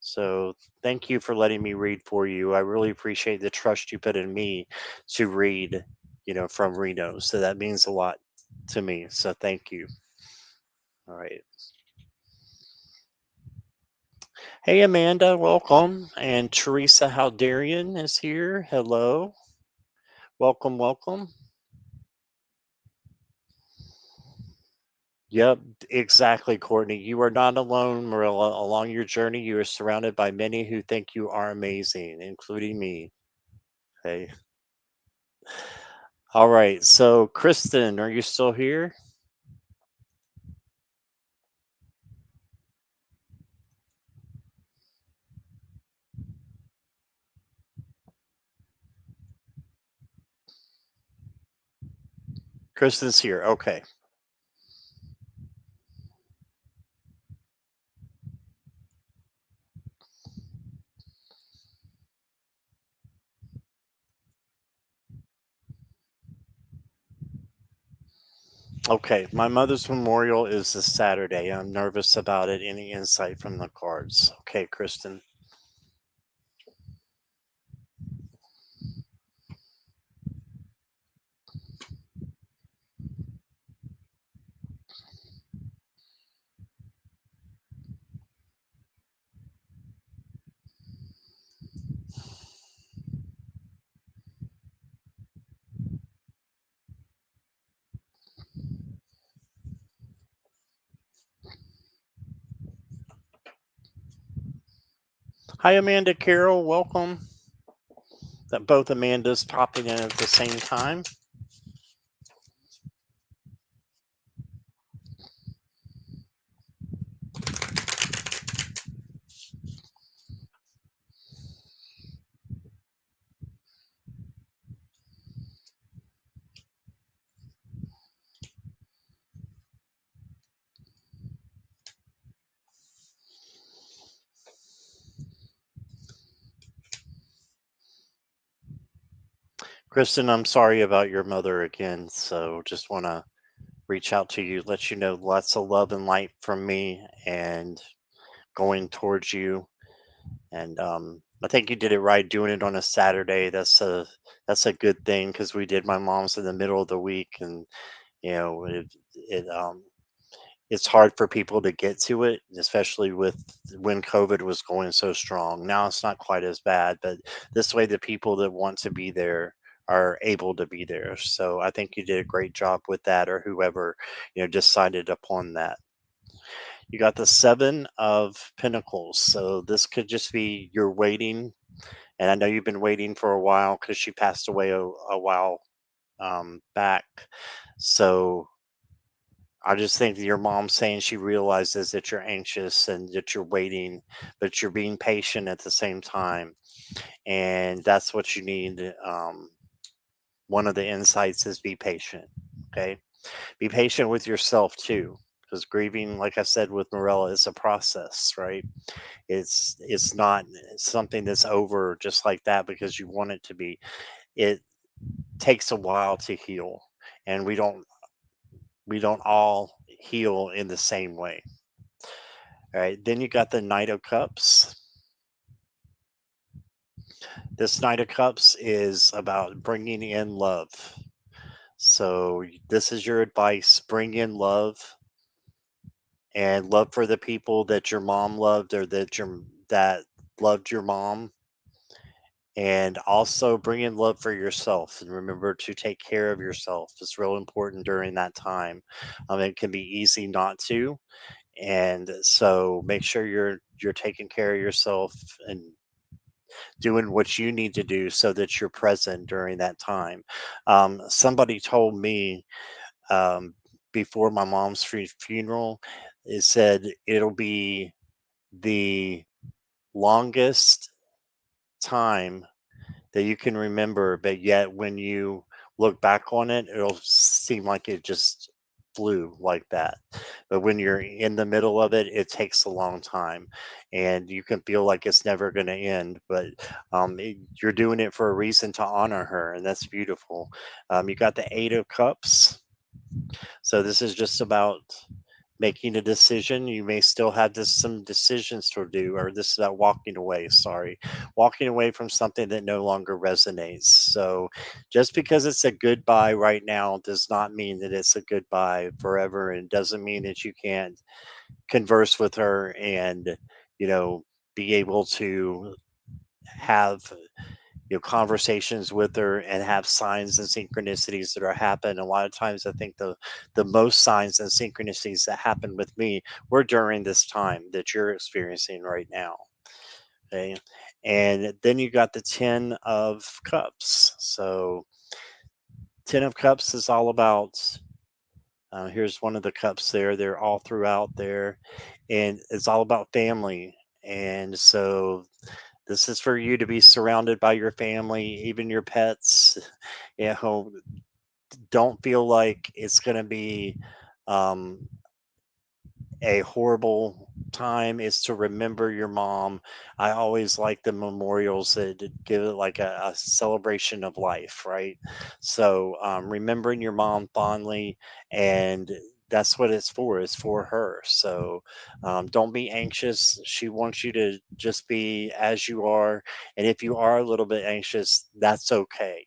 So thank you for letting me read for you. I really appreciate the trust you put in me to read, from Reno. So that means a lot to me. So thank you. All right. Hey, Amanda, welcome. And Teresa Haldarian is here. Hello. Welcome, welcome. Yep, exactly, Courtney. You are not alone, Marilla. Along your journey, you are surrounded by many who think you are amazing, including me. Okay. All right. So, Kristen, are you still here? Kristen's here. Okay. Okay. My mother's memorial is this Saturday. I'm nervous about it. Any insight from the cards? Okay, Kristen. Hi, Amanda Carroll. Welcome. That both Amandas popping in at the same time. Kristen, I'm sorry about your mother again. So just want to reach out to you, let you know lots of love and light from me and going towards you. And I think you did it right doing it on a Saturday. That's a good thing because we did my mom's in the middle of the week, and you know it's hard for people to get to it, especially with when COVID was going so strong. Now it's not quite as bad, but this way the people that want to be there are able to be there. So I think you did a great job with that, or whoever decided upon that. You got the seven of Pentacles, so this could just be you're waiting, and I know you've been waiting for a while because she passed away a while back. So I just think that your mom saying she realizes that you're anxious and that you're waiting, but you're being patient at the same time. And that's what you need. One of the insights is be patient. Okay. Be patient with yourself too. Because grieving, like I said with Morella, is a process, right? It's not something that's over just like that because you want it to be. It takes a while to heal. And we don't all heal in the same way. All right, then you got the Knight of Cups. This Knight of Cups is about bringing in love. So this is your advice: bring in love and love for the people that your mom loved or that loved your mom, and also bring in love for yourself. And remember to take care of yourself. It's real important during that time. It can be easy not to, and so make sure you're taking care of yourself and doing what you need to do so that you're present during that time. Somebody told me um, before my mom's funeral, it said it'll be the longest time that you can remember, but yet when you look back on it, it'll seem like it just flew like that. But when you're in the middle of it, it takes a long time, and you can feel like it's never going to end. But you're doing it for a reason to honor her, and that's beautiful. You got the Eight of Cups, so this is just about making a decision. You may still have some decisions to do, or this is about walking away. Sorry, walking away from something that no longer resonates. So, just because it's a goodbye right now does not mean that it's a goodbye forever, and doesn't mean that you can't converse with her and you know be able to have conversations with her and have signs and synchronicities that are happening. A lot of times I think the most signs and synchronicities that happen with me were during this time that you're experiencing right now. Okay. And then you got the 10 of cups. So 10 of cups is all about, here's one of the cups there. They're all throughout there. And it's all about family. And so this is for you to be surrounded by your family, even your pets. You know, don't feel like it's going to be um, a horrible time. Is to remember your mom. I always like the memorials that give it like a celebration of life, right? So remembering your mom fondly, and that's what it's for. It's for her. So don't be anxious. She wants you to just be as you are, and if you are a little bit anxious, that's okay.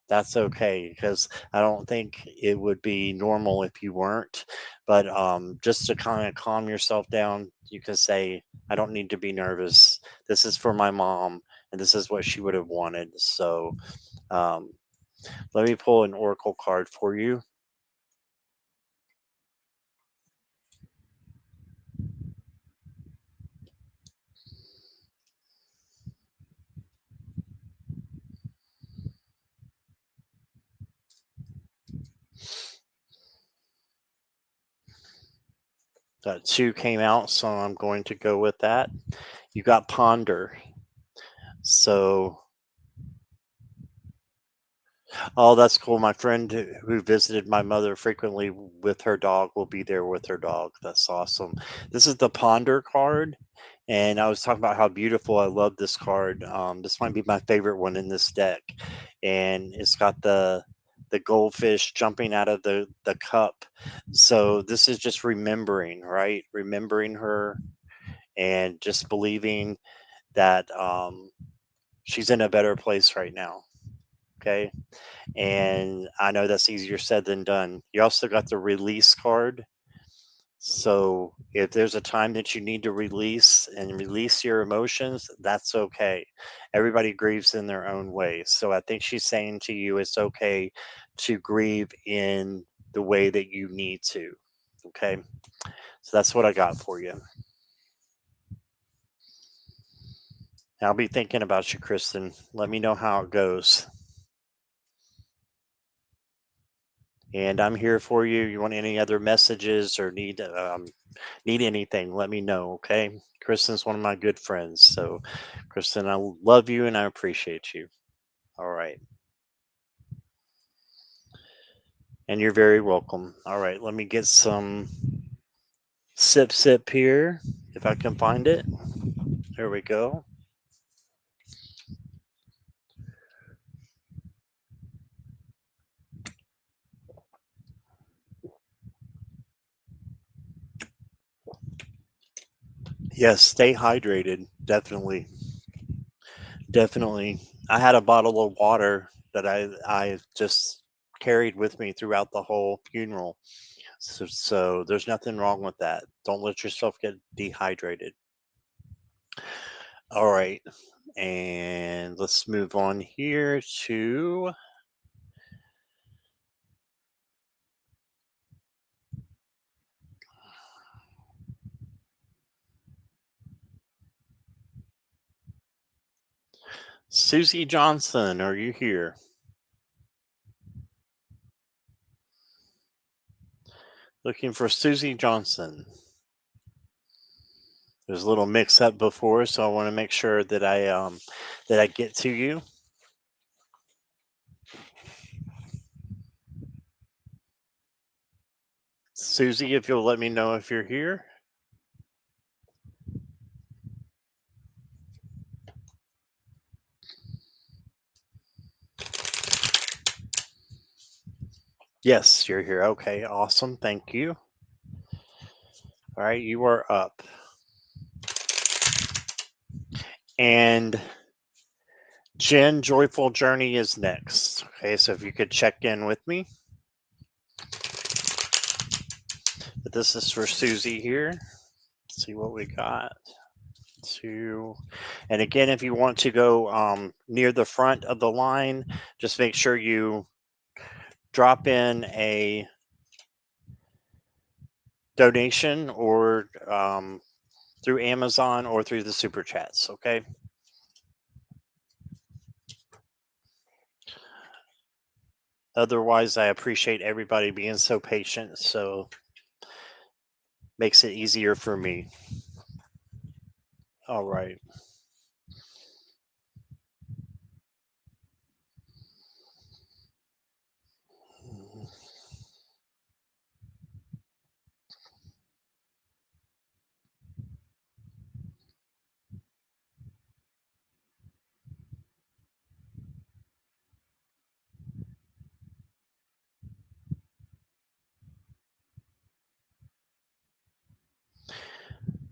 That's okay, because I don't think it would be normal if you weren't. But just to kind of calm yourself down, you can say, I don't need to be nervous. This is for my mom, and this is what she would have wanted. So um, let me pull an oracle card for you. Two came out, so I'm going to go with that. You got ponder. So, oh, that's cool. My friend who visited my mother frequently with her dog will be there with her dog. That's awesome. This is the Ponder card, and I was talking about how beautiful I love this card. This might be my favorite one in this deck, and it's got the goldfish jumping out of the cup. So this is just remembering, right? Remembering her and just believing that she's in a better place right now. Okay, and I know that's easier said than done. You also got the release card. So if there's a time that you need to release and release your emotions, that's okay. Everybody grieves in their own way. So I think she's saying to you it's okay to grieve in the way that you need to. Okay. So that's what I got for you. I'll be thinking about you, Kristen. Let me know how it goes. And I'm here for you. You want any other messages or need anything, let me know, okay? Kristen's one of my good friends. So, Kristen, I love you and I appreciate you. All right. And you're very welcome. All right. Let me get some sip here if I can find it. There we go. Yes, stay hydrated. Definitely. Definitely. I had a bottle of water that I just carried with me throughout the whole funeral. So there's nothing wrong with that. Don't let yourself get dehydrated. All right. And let's move on here to Susie Johnson. Are you here? Looking for Susie Johnson. There's a little mix up before, so I want to make sure that I get to you. Susie, if you'll let me know if you're here. Yes, you're here. Okay, awesome. Thank you. All right, you are up. And Jen, Joyful Journey is next. Okay, so if you could check in with me. But this is for Susie here. Let's see what we got. Two. And again, if you want to go near the front of the line, just make sure you drop in a donation or through Amazon or through the super chats. Okay. Otherwise, I appreciate everybody being so patient. So makes it easier for me. All right.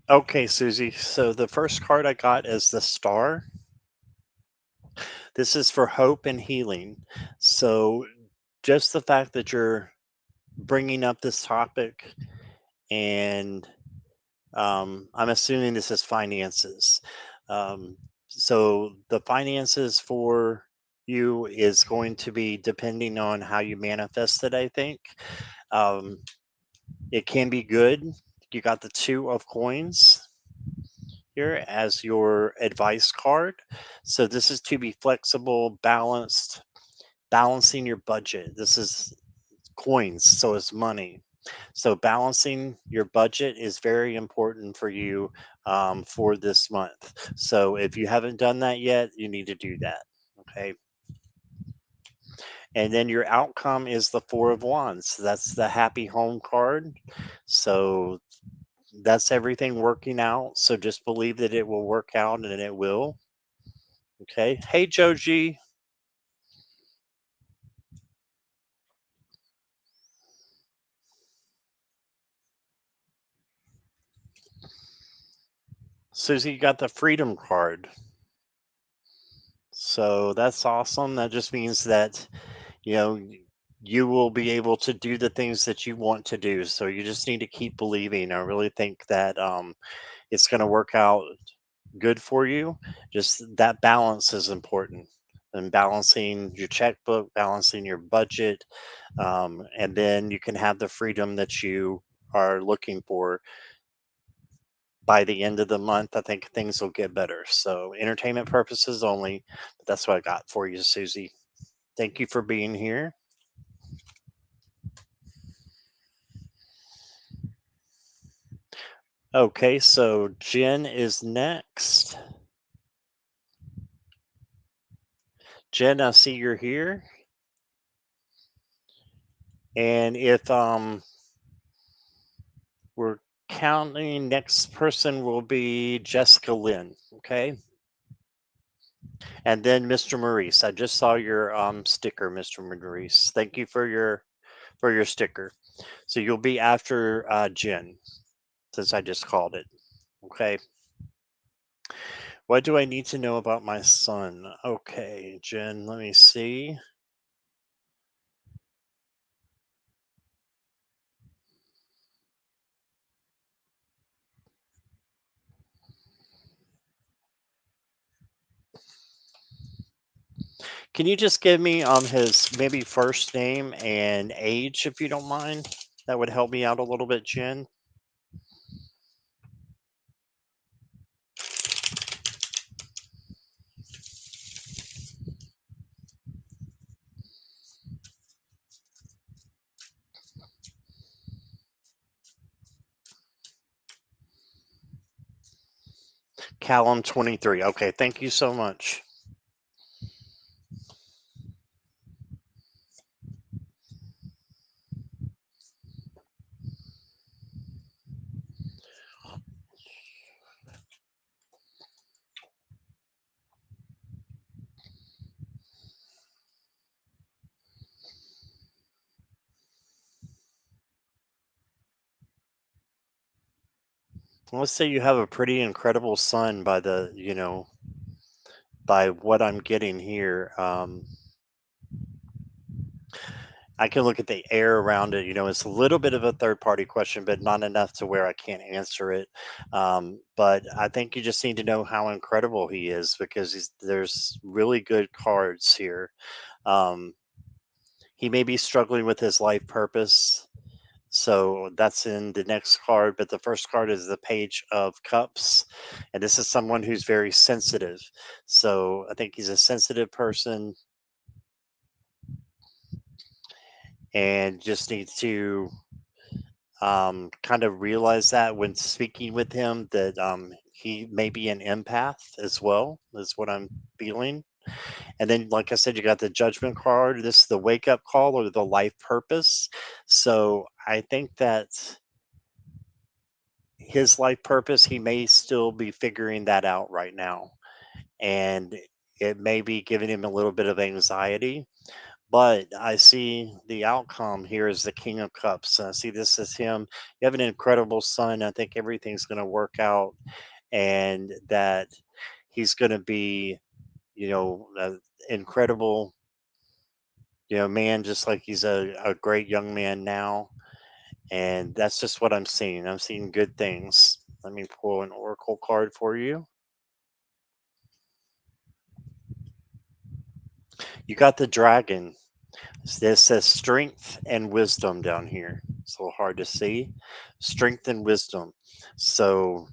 Okay, Susie. So the first card I got is the star. This is for hope and healing. So just the fact that you're bringing up this topic, and I'm assuming this is finances. Um, so the finances for you is going to be depending on how you manifest it, I think. Um, it can be good. You got the two of coins here as your advice card. So this is to be flexible, balanced, balancing your budget. This is coins, so it's money. So balancing your budget is very important for you for this month. So if you haven't done that yet, you need to do that. Okay. And then your outcome is the Four of Wands. That's the happy home card. So that's everything working out. So just believe that it will work out and it will. Okay. Hey, Joji. Susie, you got the Freedom card. So that's awesome. That just means that, you know, you will be able to do the things that you want to do. So you just need to keep believing. I really think that it's going to work out good for you. Just that balance is important. And balancing your checkbook, balancing your budget, and then you can have the freedom that you are looking for by the end of the month. I think things will get better. So, entertainment purposes only. But that's what I got for you, Susie. Thank you for being here. Okay, so Jen is next. Jen, I see you're here. And if we're counting, next person will be Jessica Lynn. Okay. And then Mr. Maurice. I just saw your sticker, Mr. Maurice. Thank you for your sticker. So you'll be after Jen, since I just called it. Okay. What do I need to know about my son? Okay, Jen, let me see. Can you just give me his maybe first name and age if you don't mind? That would help me out a little bit, Jen. Callum 23. Okay, thank you so much. Let's say you have a pretty incredible son by by what I'm getting here. I can look at the air around it. It's a little bit of a third party question, but not enough to where I can't answer it. But I think you just need to know how incredible he is because there's really good cards here. Um, he may be struggling with his life purpose. So that's in the next card, but the first card is the Page of Cups. And this is someone who's very sensitive. So I think he's a sensitive person and just needs to kind of realize that when speaking with him, that he may be an empath as well, is what I'm feeling. And then, like I said, you got the Judgment card. This is the wake up call or the life purpose. So I think that his life purpose, he may still be figuring that out right now. And it may be giving him a little bit of anxiety. But I see the outcome here is the King of Cups. I see this as him. You have an incredible son. I think everything's going to work out, and that he's going to be, incredible, man, just like he's a great young man now. And that's just what I'm seeing. I'm seeing good things. Let me pull an oracle card for you. You got the dragon. This says strength and wisdom down here. It's a little hard to see. Strength and wisdom. So,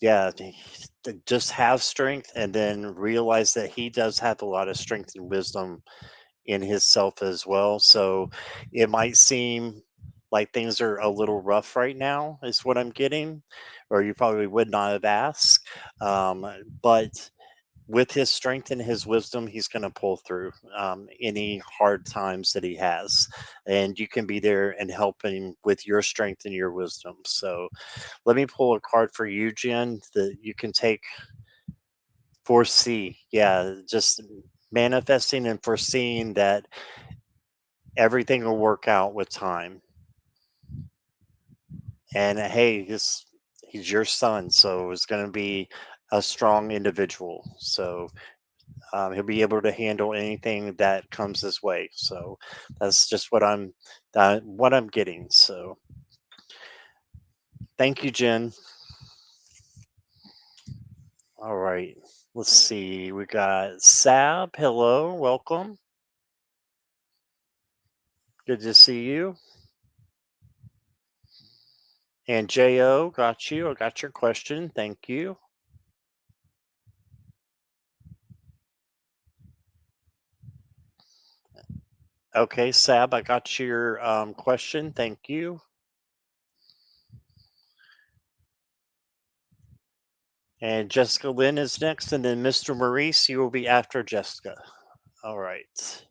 yeah, just have strength and then realize that he does have a lot of strength and wisdom in himself as well. So, it might seem like things are a little rough right now, is what I'm getting, or you probably would not have asked. Um, but with his strength and his wisdom, he's going to pull through any hard times that he has. And you can be there and help him with your strength and your wisdom. So let me pull a card for you, Jen, that you can take. Foresee. Yeah, just manifesting and foreseeing that everything will work out with time. And hey, he's your son, so it's going to be a strong individual. So he'll be able to handle anything that comes his way. So that's just what I'm getting. So thank you, Jen. All right, let's see. We got Sab. Hello, welcome. Good to see you. And Jo, got you. I got your question. Thank you. Okay, Sab, I got your question. Thank you. And Jessica Lynn is next, and then Mr. Maurice, you will be after Jessica. All right.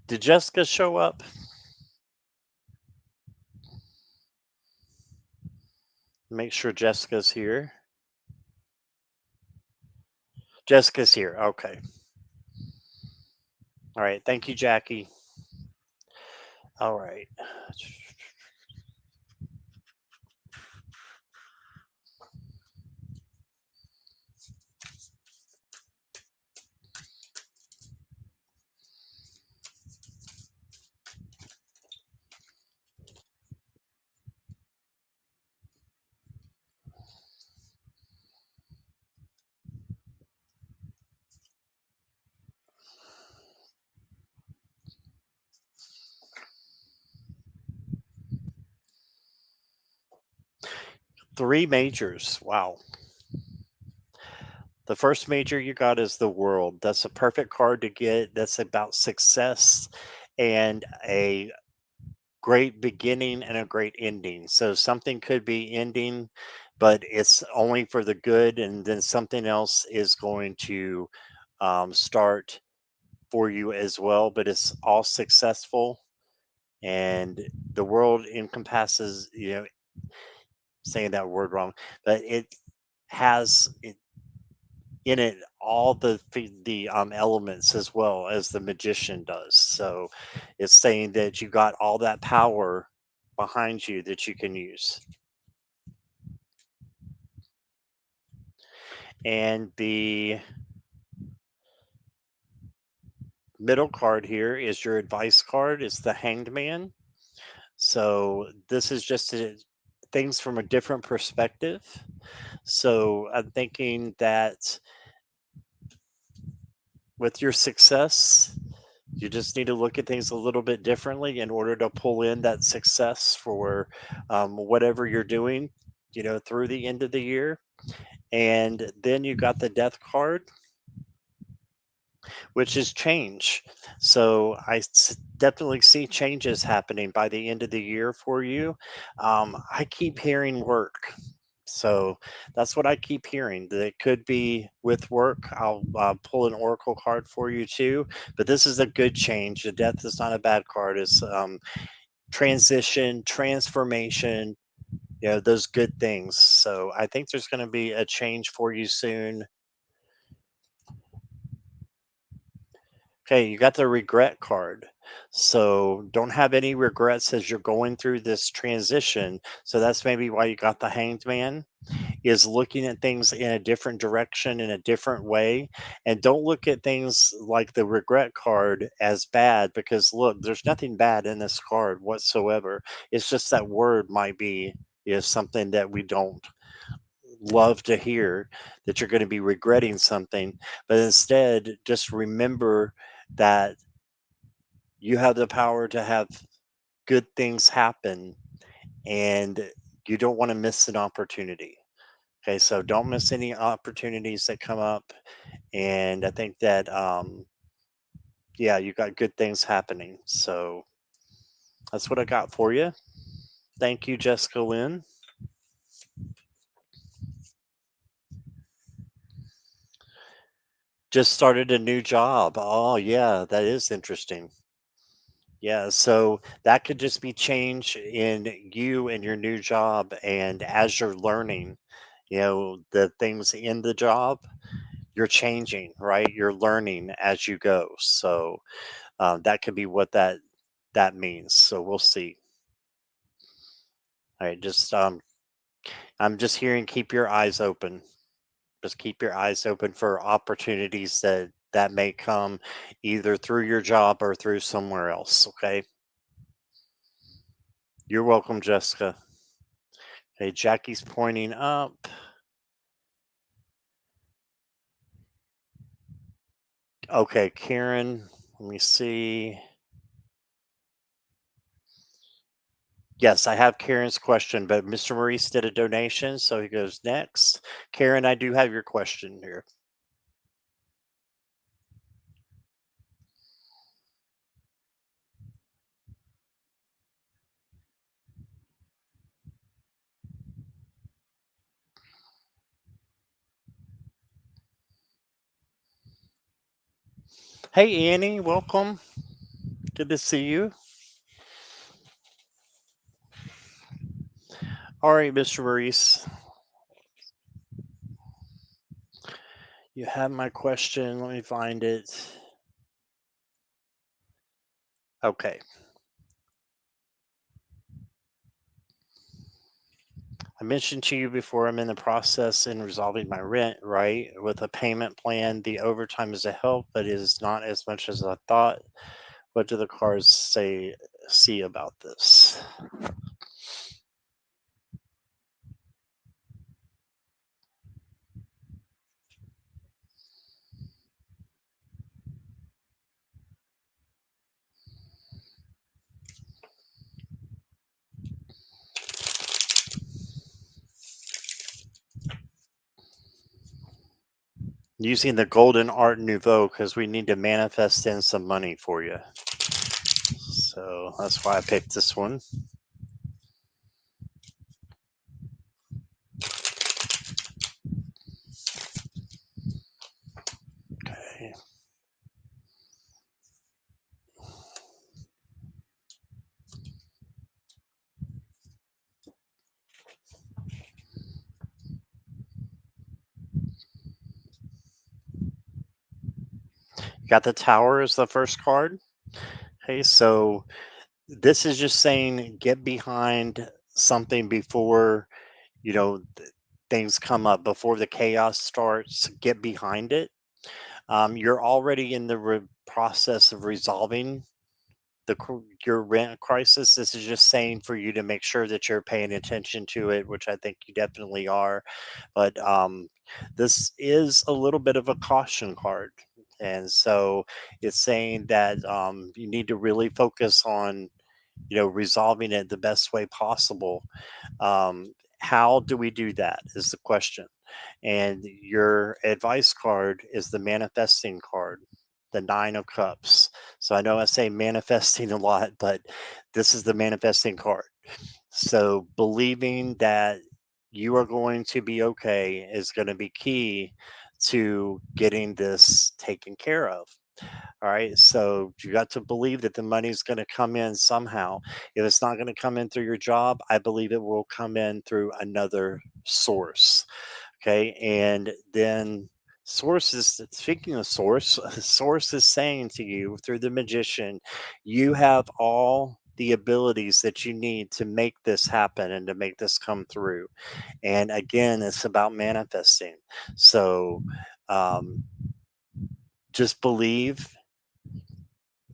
Did Jessica show up? Make sure Jessica's here. Jessica's here. Okay. All right. Thank you, Jackie. All right. Three majors. Wow. The first major you got is the world. That's a perfect card to get. That's about success and a great beginning and a great ending. So something could be ending, but it's only for the good, and then something else is going to start for you as well. But it's all successful, and the world encompasses, saying that word wrong, but it has in it all the elements as well as the magician does. So it's saying that you got all that power behind you that you can use. And the middle card here is your advice card. It's the Hanged Man. So this is just things from a different perspective. So I'm thinking that with your success, you just need to look at things a little bit differently in order to pull in that success for whatever you're doing, through the end of the year. And then you got the death card, which is change. So definitely see changes happening by the end of the year for you. I keep hearing work. So that's what I keep hearing. That it could be with work. I'll pull an oracle card for you too. But this is a good change. The death is not a bad card. It's transition, transformation. Those good things. So I think there's going to be a change for you soon. Okay, you got the regret card. So don't have any regrets as you're going through this transition. So that's maybe why you got the Hanged Man, is looking at things in a different direction, in a different way. And don't look at things like the regret card as bad, because look, there's nothing bad in this card whatsoever. It's just that word might be is something that we don't love to hear, that you're going to be regretting something. But instead, just remember that you have the power to have good things happen, and you don't want to miss an opportunity. Okay, so don't miss any opportunities that come up. And I think that, yeah, you got good things happening. So that's what I got for you. Thank you, Jessica Lynn. Just started a new job. Oh, yeah, that is interesting. Yeah, so that could just be change in you and your new job. And as you're learning, the things in the job, you're changing, right? You're learning as you go. So that could be what that means. So we'll see. All right, just I'm just hearing keep your eyes open. Just keep your eyes open for opportunities that may come either through your job or through somewhere else. Okay. You're welcome, Jessica. Hey, Jackie's pointing up. Okay, Karen, let me see. Yes, I have Karen's question, but Mr. Maurice did a donation, so he goes next. Karen, I do have your question here. Hey, Annie, welcome. Good to see you. All right, Mr. Maurice, you have my question. Let me find it. Okay. I mentioned to you before I'm in the process in resolving my rent, right? With a payment plan, the overtime is a help, but it is not as much as I thought. What do the cards see about this? Using the golden art nouveau because we need to manifest in some money for you. So that's why I picked this one. Okay. Got the tower as the first card. Okay, so this is just saying get behind something before you know things come up, before the chaos starts, get behind it. You're already in the process of resolving your rent crisis. This is just saying for you to make sure that you're paying attention to it, which I think you definitely are. But this is a little bit of a caution card. And so it's saying that you need to really focus on, resolving it the best way possible. How do we do that is the question. And your advice card is the manifesting card, the Nine of Cups. So I know I say manifesting a lot, but this is the manifesting card. So believing that you are going to be okay is going to be key to getting this taken care of. All right. So you got to believe that the money's going to come in somehow. If it's not going to come in through your job, I believe it will come in through another source. Okay. And then sources, speaking of source, source is saying to you through the magician, you have all the abilities that you need to make this happen and to make this come through. And again, it's about manifesting. So um, just believe.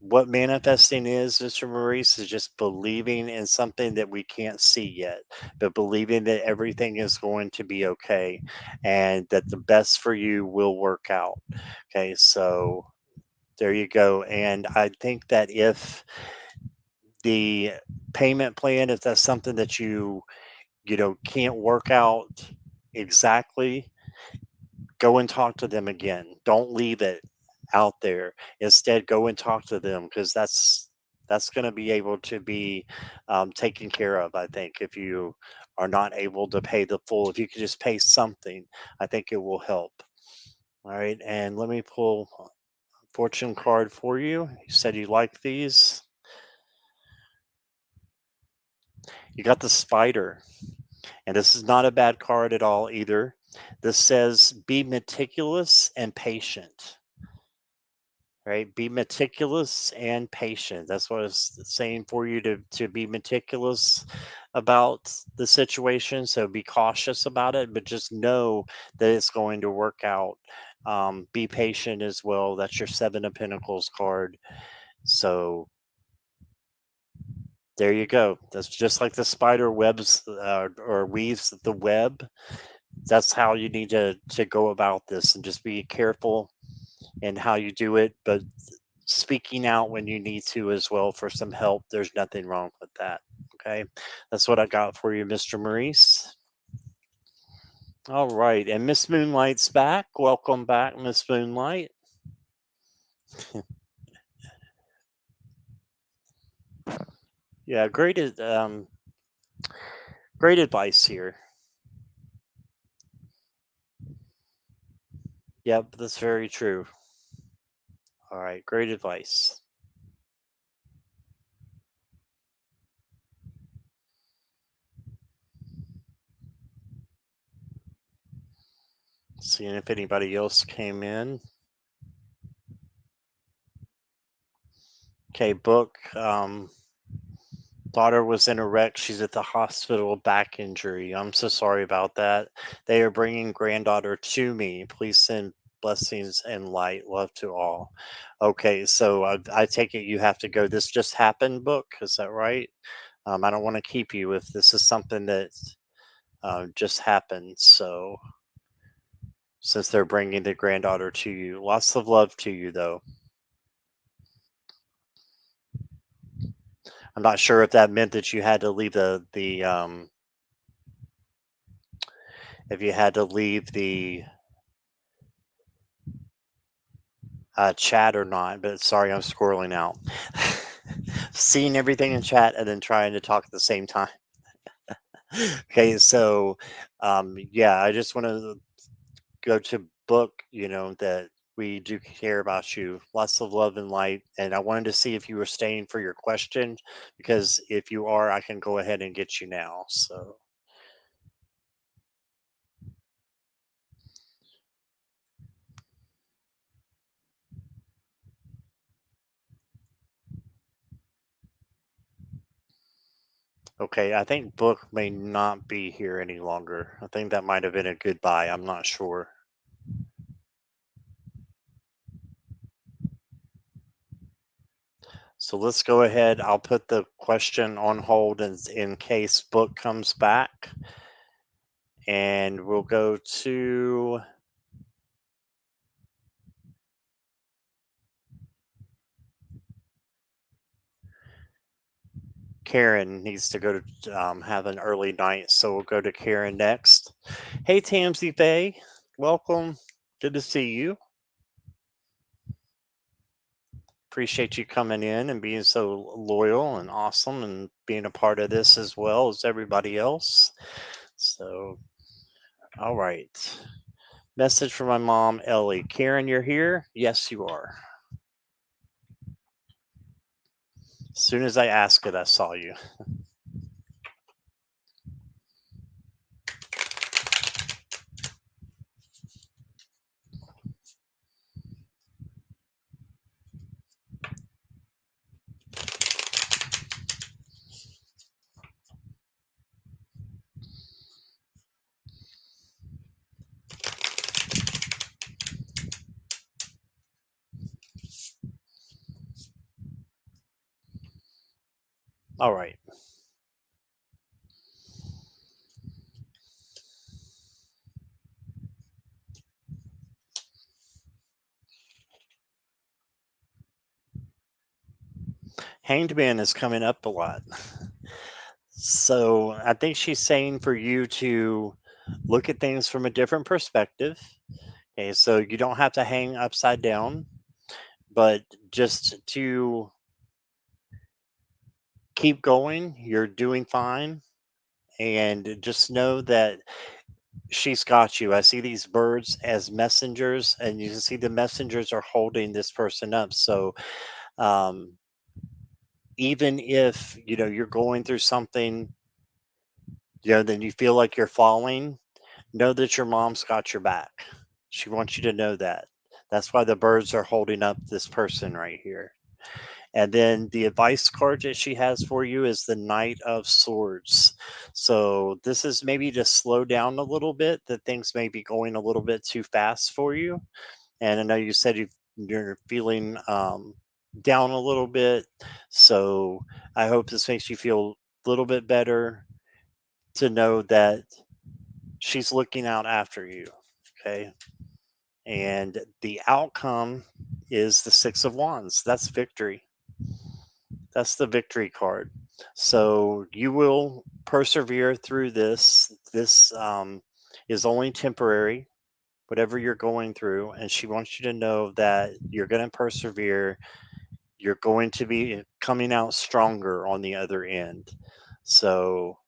What manifesting is, Mr. Maurice, is just believing in something that we can't see yet, but believing that everything is going to be okay and that the best for you will work out. Okay, so there you go. And I think that if the payment plan, if that's something that you can't work out exactly, go and talk to them again. Don't leave it out there. Instead, go and talk to them, because that's going to be able to be taken care of. I think if you are not able to pay the full, if you could just pay something, I think it will help. All right, and let me pull a fortune card for you. You said you like these. You got the spider, and this is not a bad card at all either. This says be meticulous and patient. Right, be meticulous and patient. That's what it's saying for you, to be meticulous about the situation. So be cautious about it, but just know that it's going to work out. Be patient as well. That's your Seven of Pentacles card. So there you go. That's just like the spider webs, or weaves the web. That's how you need to go about this, and just be careful in how you do it, but speaking out when you need to as well for some help. There's nothing wrong with that. Okay. That's what I got for you, Mr. Maurice. All right. And Miss Moonlight's back. Welcome back, Miss Moonlight. Yeah, great advice here. Yep, that's very true. All right, great advice. Seeing if anybody else came in. Okay, book. Daughter was in a wreck. She's at the hospital, back injury. I'm so sorry about that. They are bringing granddaughter to me. Please send blessings and light. Love to all. Okay, so I take it you have to go. This just happened book. Is that right? I don't want to keep you if this is something that just happened. So since they're bringing the granddaughter to you, lots of love to you, though. I'm not sure if that meant that you had to leave the if you had to leave the chat or not, but sorry, I'm scrolling out. Seeing everything in chat and then trying to talk at the same time. Okay, so yeah, I just want to go to book, that we do care about you. Lots of love and light. And I wanted to see if you were staying for your question, because if you are, I can go ahead and get you now. So, Okay, I think Book may not be here any longer. I think that might have been a goodbye. I'm not sure. So let's go ahead. I'll put the question on hold in case Book comes back. And we'll go to Karen. Needs to go to have an early night. So we'll go to Karen next. Hey, Tamsy Faye. Welcome. Good to see you. Appreciate you coming in and being so loyal and awesome and being a part of this as well as everybody else. So, all right. Message from my mom, Ellie. Karen, you're here? Yes, you are. As soon as I asked it, I saw you. All right. Hanged Man is coming up a lot. So I think she's saying for you to look at things from a different perspective. Okay, so you don't have to hang upside down, but just to keep going. You're doing fine. And just know that she's got you. I see these birds as messengers, and you can see the messengers are holding this person up. So, um, even if you're going through something, then you feel like you're falling, know that your mom's got your back. She wants you to know that. That's why the birds are holding up this person right here. And then the advice card that she has for you is the Knight of Swords. So this is maybe to slow down a little bit, that things may be going a little bit too fast for you. And I know you said you're feeling down a little bit. So I hope this makes you feel a little bit better to know that she's looking out after you. Okay. And the outcome is the Six of Wands. That's victory. That's the victory card. So you will persevere through this. This is only temporary, whatever you're going through. And she wants you to know that you're going to persevere. You're going to be coming out stronger on the other end. So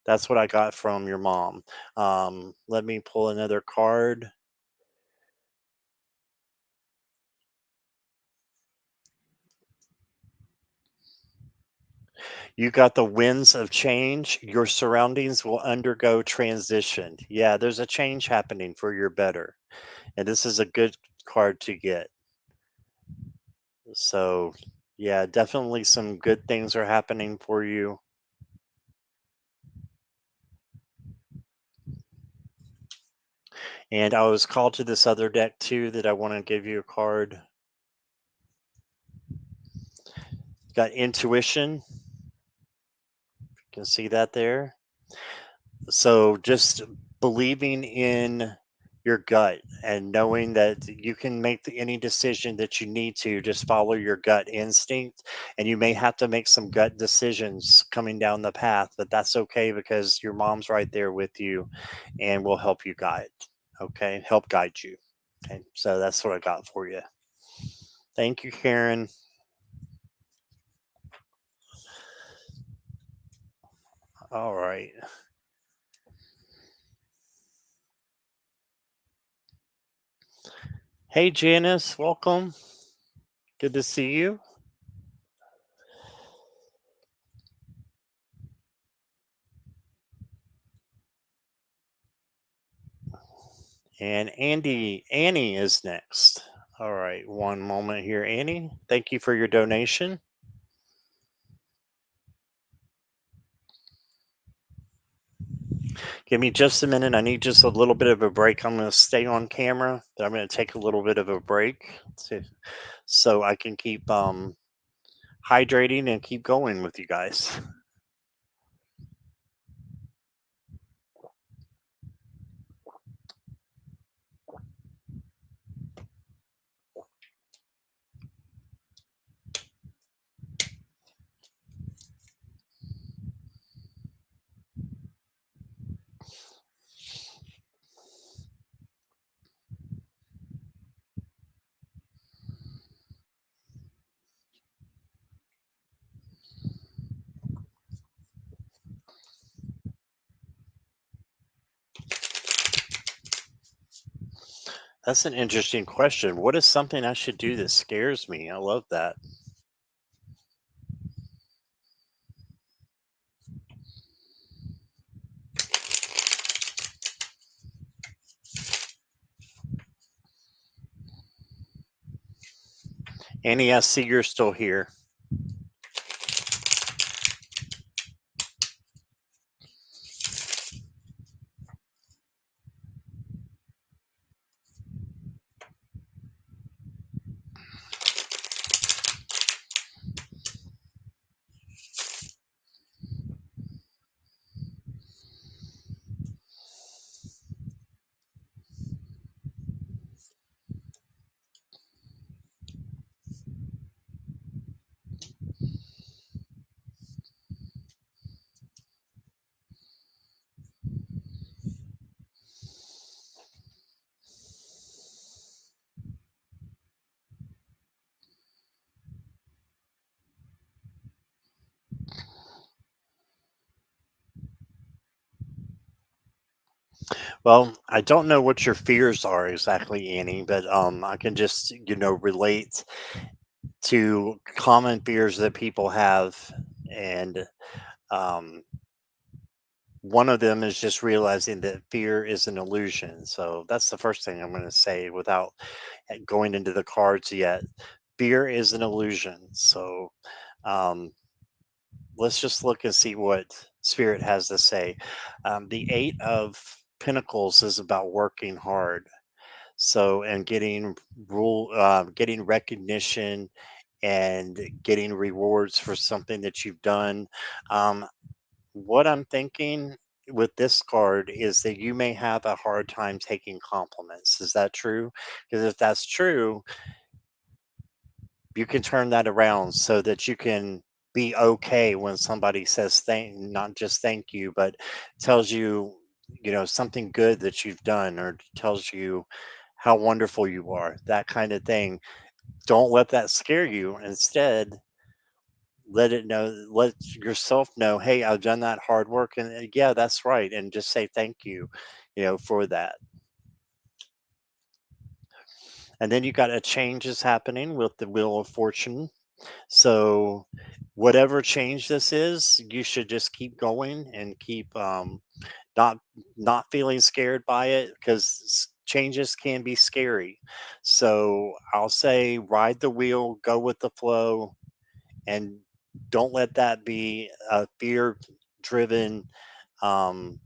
that's what I got from your mom. Let me pull another card. You got the winds of change. Your surroundings will undergo transition. Yeah, there's a change happening for your better. And this is a good card to get. So, yeah, definitely some good things are happening for you. And I was called to this other deck too that I want to give you a card. Got intuition. You can see that there. So just believing in your gut and knowing that you can make any decision that you need to, just follow your gut instinct. And you may have to make some gut decisions coming down the path, but that's okay because your mom's right there with you and will help you guide. Okay, help guide you. Okay, so that's what I got for you. Thank you, Karen. All right. Hey, Janice, welcome. Good to see you. And Annie is next. All right, one moment here, Annie. Thank you for your donation. Give me just a minute. I need just a little bit of a break. I'm going to stay on camera, but I'm going to take a little bit of a break so I can keep hydrating and keep going with you guys. That's an interesting question. What is something I should do that scares me? I love that. Annie, I see you're still here. Well, I don't know what your fears are exactly, Annie, but I can just relate to common fears that people have, and um, one of them is just realizing that fear is an illusion. So that's the first thing I'm going to say without going into the cards yet. Fear is an illusion. So um, let's just look and see what Spirit has to say. The Eight of Pentacles is about working hard. So, and getting recognition and getting rewards for something that you've done. Um, what I'm thinking with this card is that you may have a hard time taking compliments. Is that true? Because if that's true, you can turn that around so that you can be okay when somebody says not just thank you, but tells you, something good that you've done, or tells you how wonderful you are, that kind of thing. Don't let that scare you. Instead, let yourself know, hey, I've done that hard work, and yeah, that's right, and just say thank you, for that. And then you got a change is happening with the Wheel of Fortune. So whatever change this is, you should just keep going and keep not not feeling scared by it, because changes can be scary. So I'll say ride the wheel, go with the flow, and don't let that be a fear driven um,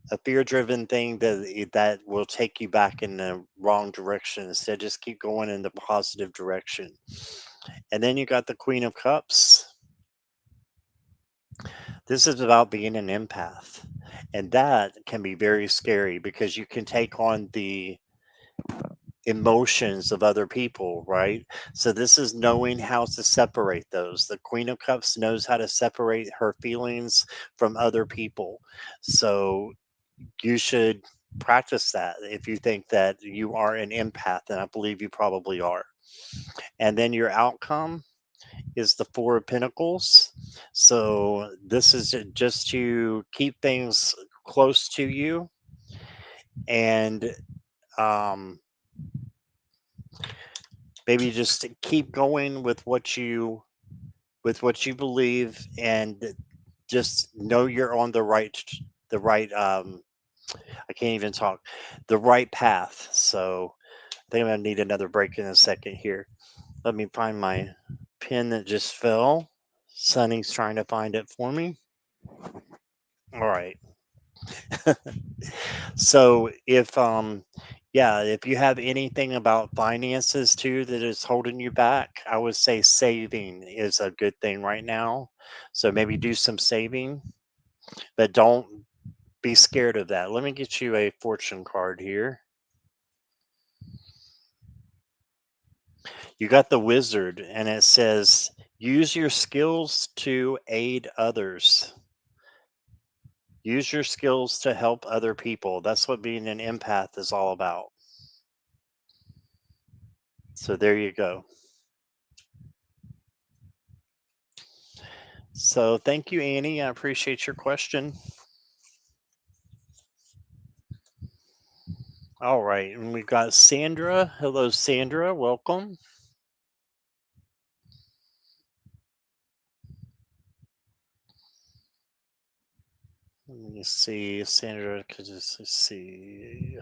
thing that will take you back in the wrong direction. Instead, just keep going in the positive direction. And then you got the Queen of Cups. This is about being an empath, and that can be very scary because you can take on the emotions of other people, right? So this is knowing how to separate those. The Queen of Cups knows how to separate her feelings from other people. So you should practice that if you think that you are an empath, and I believe you probably are. And then your outcome is the Four of Pentacles. So this is just to keep things close to you, and um, maybe just to keep going with what you believe, and just know you're on the right I can't even talk, the right path. So I think I'm gonna need another break in a second here. Let me find my pin that just fell. Sunny's trying to find it for me. All right. So yeah, if you have anything about finances too that is holding you back, I would say saving is a good thing right now. So maybe do some saving, but don't be scared of that. Let me get you a fortune card here. You got the wizard, and it says, use your skills to aid others. Use your skills to help other people. That's what being an empath is all about. So there you go. So thank you, Annie. I appreciate your question. All right. And we've got Sandra. Hello, Sandra. Welcome. Let me see. Sandra, could just see.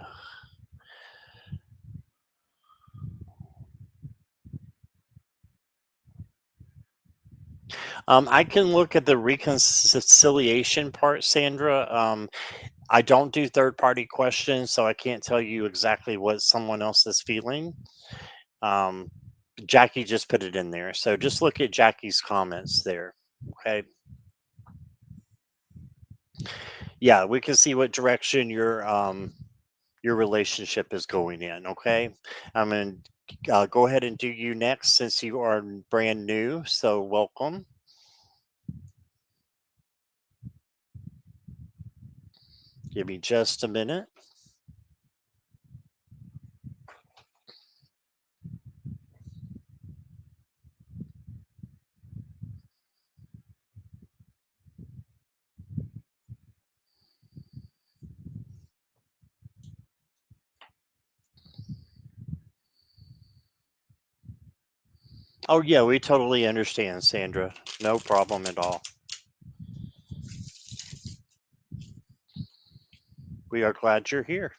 I can look at the reconciliation part, Sandra. I don't do third party questions, so I can't tell you exactly what someone else is feeling. Um, Jackie just put it in there. So just look at Jackie's comments there. Okay. Yeah, we can see what direction your relationship is going in. Okay. I'm going to go ahead and do you next since you are brand new. So welcome. Give me just a minute. Oh, yeah, we totally understand, Sandra. No problem at all. We are glad you're here.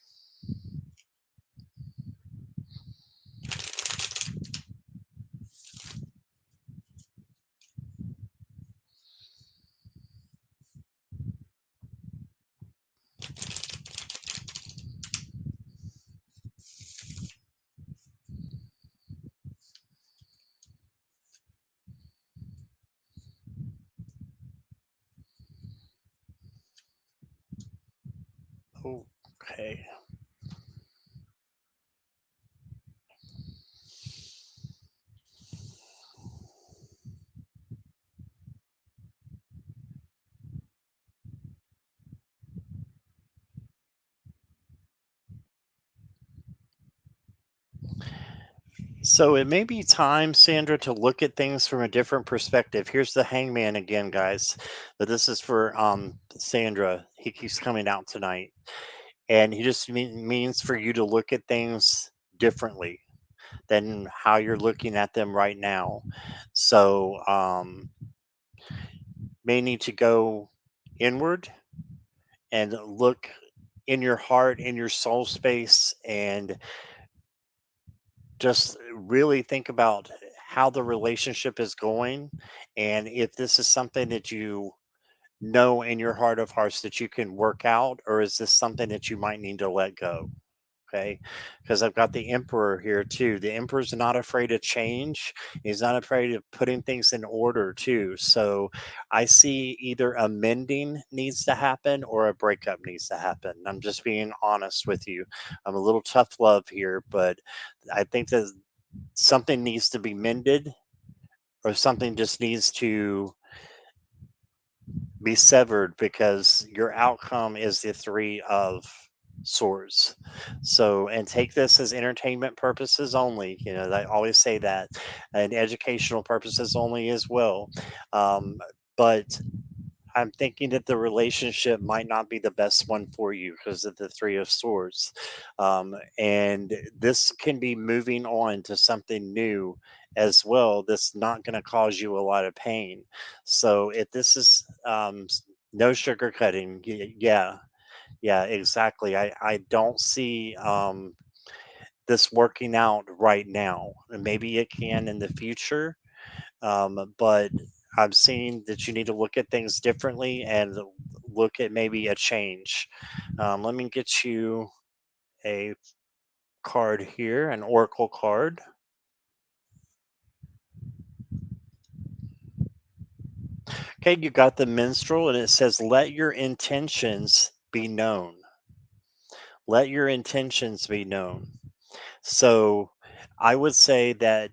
Okay. So it may be time, Sandra, to look at things from a different perspective. Here's the hangman again, guys. But this is for Sandra. He's coming out tonight. And he just means for you to look at things differently than how you're looking at them right now. So may need to go inward and look in your heart, in your soul space, and just really think about how the relationship is going and if this is something that you know in your heart of hearts that you can work out, or is this something that you might need to let go. Okay, because I've got the emperor here too. The emperor's not afraid of change. He's not afraid of putting things in order too. So I see either a mending needs to happen or a breakup needs to happen. I'm just being honest with you. I'm a little tough love here, but I think that something needs to be mended or something just needs to be severed because your outcome is the three of swords. So, and take this as entertainment purposes only. You know, I always say that, and educational purposes only as well. Um, but I'm thinking that the relationship might not be the best one for you because of the three of swords. And this can be moving on to something new as well that's not going to cause you a lot of pain. So if this is no sugarcoating, yeah, yeah, exactly. I don't see this working out right now. And maybe it can in the future, but I'm seeing that you need to look at things differently and look at maybe a change. Let me get you a card here, an oracle card. Okay, you got the minstrel, and it says, "Let your intentions be known. Let your intentions be known." So I would say that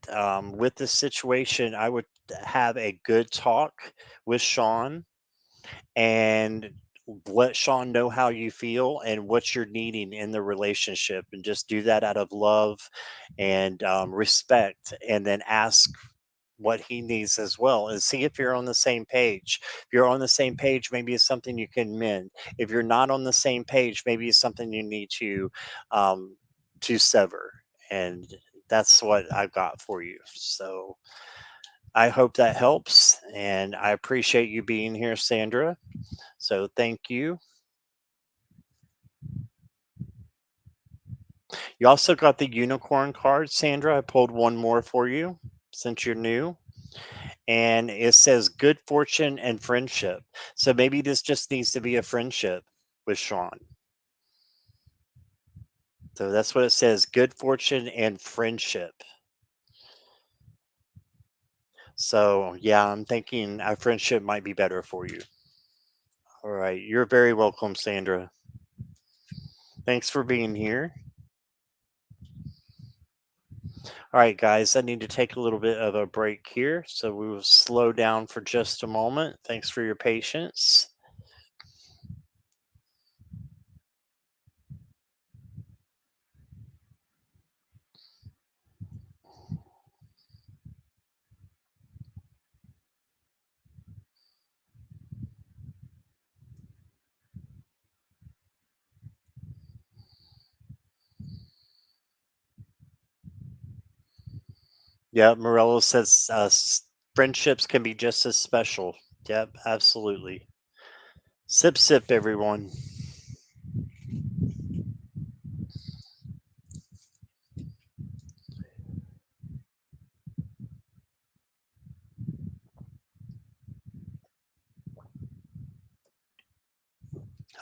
with this situation, I would have a good talk with Sean and let Sean know how you feel and what you're needing in the relationship, and just do that out of love and respect, and then ask what he needs as well, and see if you're on the same page. If you're on the same page, maybe it's something you can mend. If you're not on the same page, maybe it's something you need um, to sever. And that's what I've got for you. So I hope that helps, and I appreciate you being here, Sandra. So thank you. You also got the unicorn card, Sandra. I pulled one more for you since you're new. And it says good fortune and friendship. So maybe this just needs to be a friendship with Sean. So that's what it says, good fortune and friendship. So yeah, I'm thinking a friendship might be better for you. All right. You're very welcome, Sandra. Thanks for being here. All right, guys, I need to take a little bit of a break here. So we will slow down for just a moment. Thanks for your patience. Yeah, Morello says friendships can be just as special. Yep, absolutely. Sip, sip, everyone.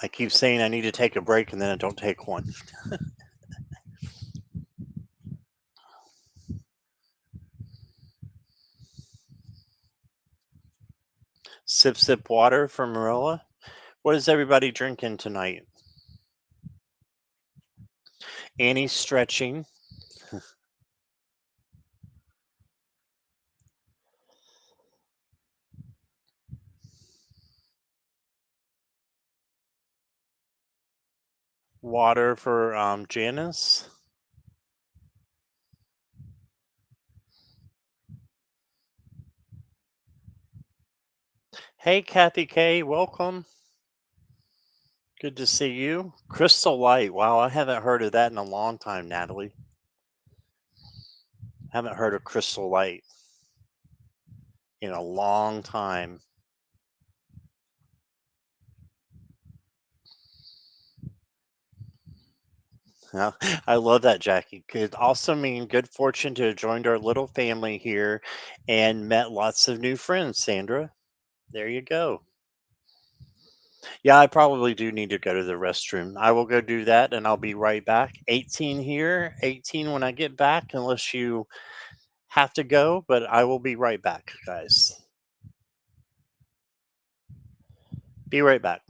I keep saying I need to take a break and then I don't take one. Sip, sip water from Marilla. What is everybody drinking tonight? Annie's stretching. Water for Janice. Hey, Kathy K, welcome. Good to see you. Crystal Light. Wow, I haven't heard of that in a long time, Natalie. Haven't heard of Crystal Light in a long time. Yeah, I love that, Jackie. Could also mean good fortune to have joined our little family here and met lots of new friends, Sandra. There you go. Yeah, I probably do need to go to the restroom. I will go do that and I'll be right back. 18 here, 18 when I get back, unless you have to go, but I will be right back, guys. Be right back.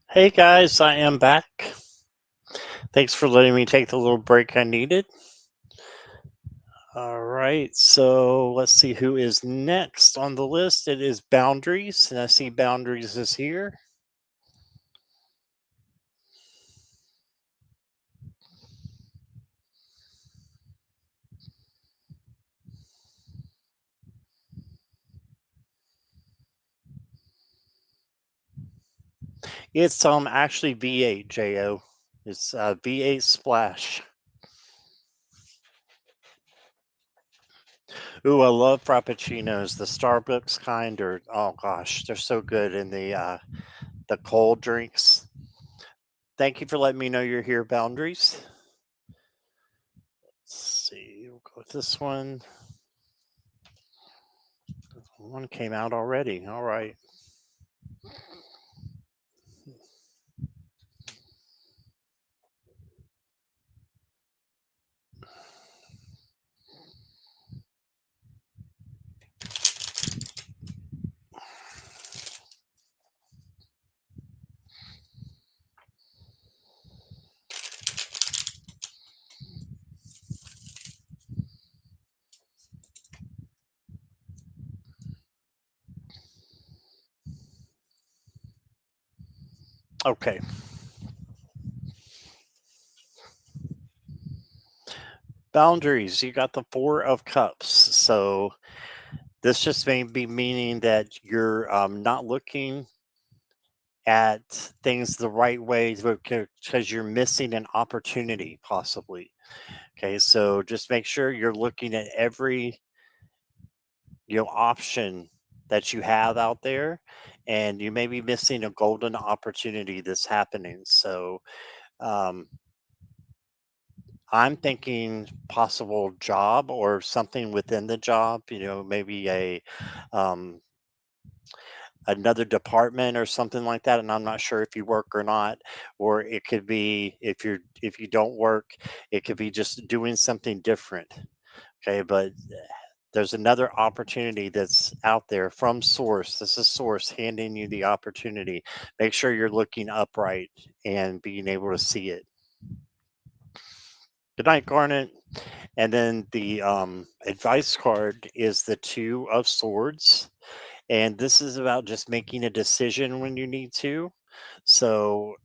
Hey guys, I am back. Thanks for letting me take the little break I needed. All right, so let's see who is next on the list. It is Boundaries, and I see Boundaries is here. It's actually V8 JO. It's V8 Splash. Ooh, I love frappuccinos. The Starbucks kind are, oh gosh, they're so good in the cold drinks. Thank you for letting me know you're here, Boundaries. Let's see, we'll go with this one. One came out already. All right. Okay. Boundaries. You got the Four of Cups. So this just may be meaning that you're not looking at things the right way because you're missing an opportunity, possibly. Okay. So just make sure you're looking at every option that you have out there, and you may be missing a golden opportunity that's happening. So um, I'm thinking possible job or something within the job, maybe um, another department or something like that. And I'm not sure if you work or not, or it could be if you don't work, it could be just doing something different. Okay, but there's another opportunity that's out there from source. This is source handing you the opportunity. Make sure you're looking upright and being able to see it. Good night, Garnet. And then the advice card is the Two of Swords. And this is about just making a decision when you need to. So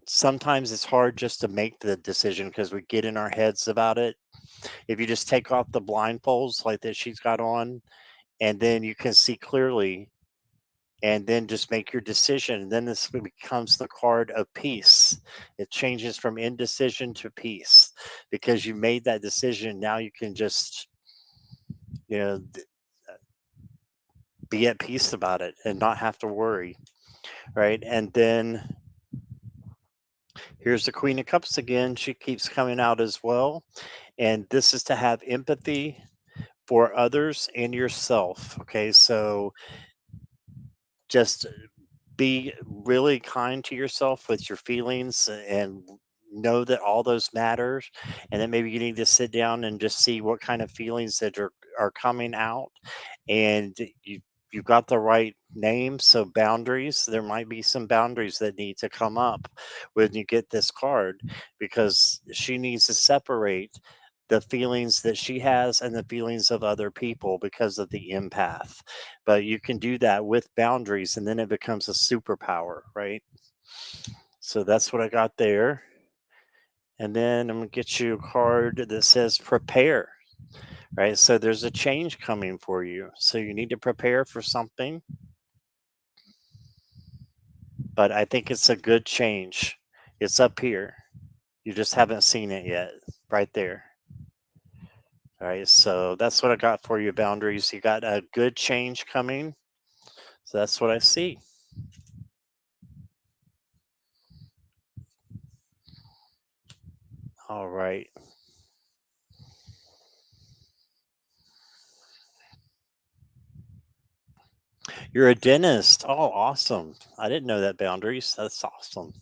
sometimes it's hard just to make the decision because we get in our heads about it. If you just take off the blindfolds like that she's got on, and then you can see clearly, and then just make your decision. And then this becomes the card of peace. It changes from indecision to peace because you made that decision. Now you can just, you know, be at peace about it and not have to worry, right? And then here's the Queen of Cups again. She keeps coming out as well. And this is to have empathy for others and yourself. Okay. So just be really kind to yourself with your feelings and know that all those matters, and then maybe you need to sit down and just see what kind of feelings that are coming out, and you've got the right name. So boundaries, there might be some boundaries that need to come up when you get this card, because she needs to separate the feelings that she has and the feelings of other people because of the empath. But you can do that with boundaries, and then it becomes a superpower, right? So that's what I got there. And then I'm going to get you a card that says prepare, right? So there's a change coming for you. So you need to prepare for something, but I think it's a good change. It's up here. You just haven't seen it yet, right there. All right. So that's what I got for you, boundaries. You got a good change coming. So that's what I see. All right. You're a dentist. Oh, awesome. I didn't know that, boundaries. That's awesome.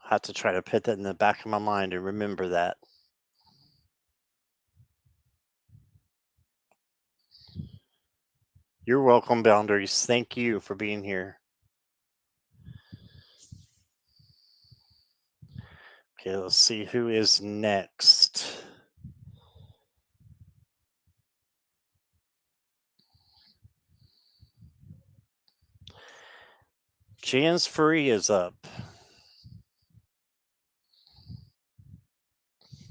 I have to try to put that in the back of my mind and remember that. You're welcome, Boundaries. Thank you for being here. Okay, let's see who is next. Jans Free is up.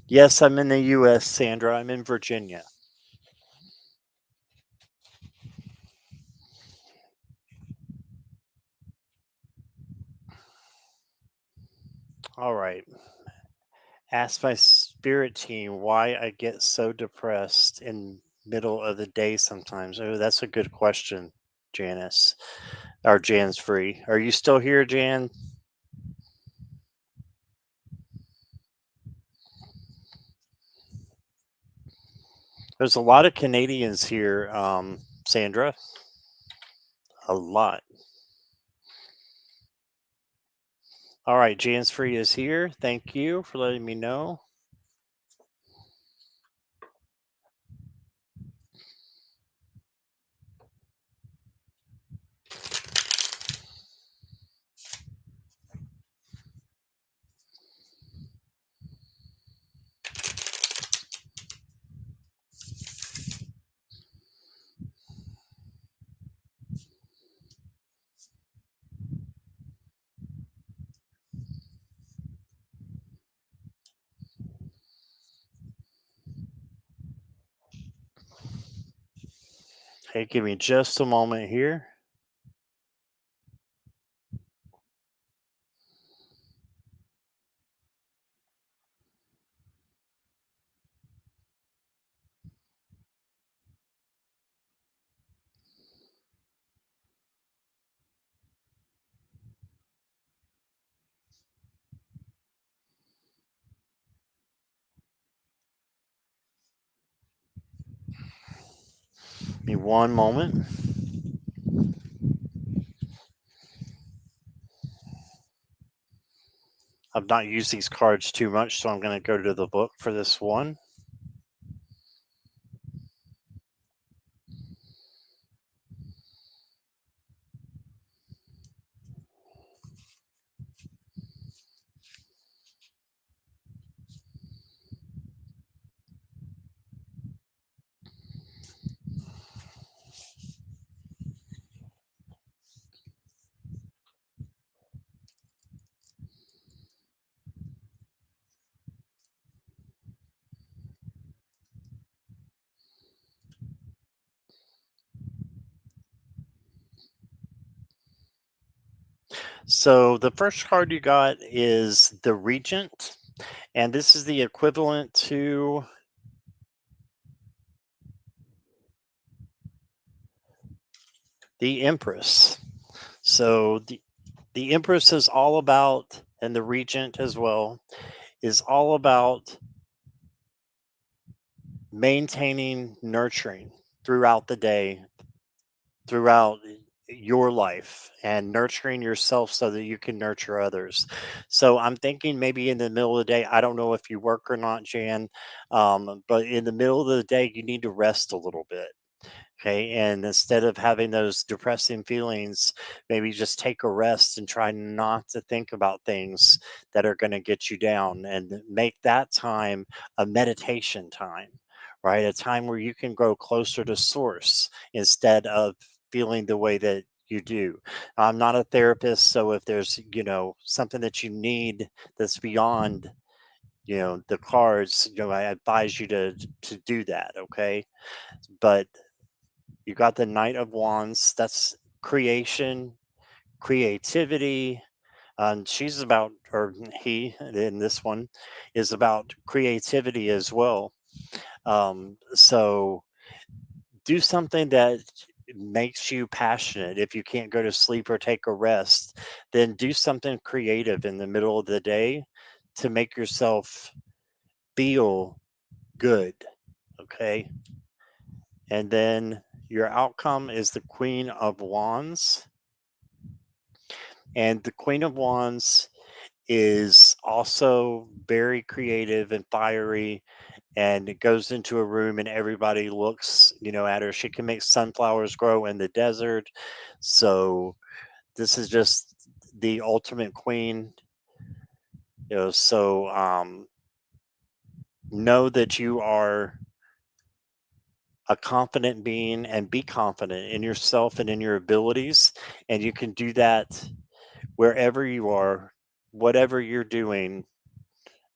Yes, I'm in the U.S., Sandra. I'm in Virginia. All right. Ask my spirit team why I get so depressed in middle of the day sometimes. Oh, that's a good question, Janice. Or Jan's Free. Are you still here, Jan? There's a lot of Canadians here, Sandra. A lot. All right, Jan's Free is here. Thank you for letting me know. Hey, give me just a moment here. Give me one moment. I've not used these cards too much, so I'm going to go to the book for this one. So the first card you got is the Regent, and this is the equivalent to the Empress. So the Empress is all about, and the Regent as well, is all about maintaining nurturing throughout the day, throughout your life, and nurturing yourself so that you can nurture others. So I'm thinking maybe in the middle of the day, I don't know if you work or not, Jan, but in the middle of the day, you need to rest a little bit. Okay. And instead of having those depressing feelings, maybe just take a rest and try not to think about things that are going to get you down, and make that time a meditation time, right? A time where you can grow closer to source instead of feeling the way that you do. I'm not a therapist, so if there's, something that you need that's beyond, the cards, I advise you to do that, okay? But you got the Knight of Wands. That's creation, creativity. She's about, or he in this one is about creativity as well. So do something that makes you passionate. If you can't go to sleep or take a rest, then do something creative in the middle of the day to make yourself feel good. Okay. And then your outcome is the Queen of Wands. And the Queen of Wands is also very creative and fiery, and it goes into a room and everybody looks, at her. She can make sunflowers grow in the desert. So this is just the ultimate queen. So know that you are a confident being, and be confident in yourself and in your abilities, and you can do that wherever you are, whatever you're doing,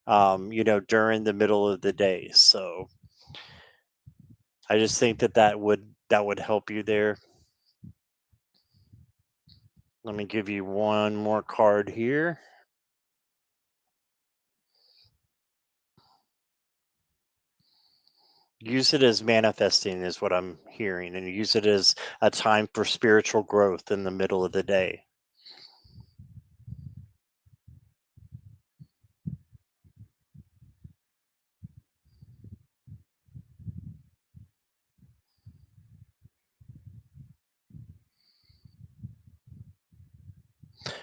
during the middle of the day. So I just think that would help you there. Let me give you one more card here. Use it as manifesting, is what I'm hearing, and use it as a time for spiritual growth in the middle of the day.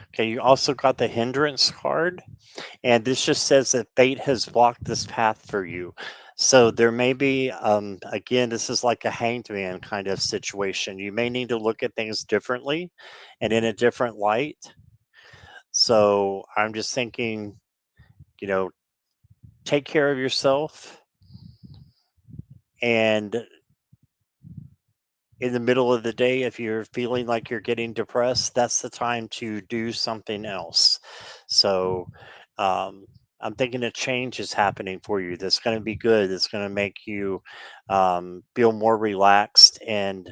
Okay, you also got the hindrance card, and this just says that fate has blocked this path for you. So there may be, again, this is like a hanged man kind of situation. You may need to look at things differently and in a different light. So I'm just thinking, you know, take care of yourself, and in the middle of the day, if you're feeling like you're getting depressed, that's the time to do something else. So um, I'm thinking a change is happening for you that's going to be good. That's going to make you feel more relaxed and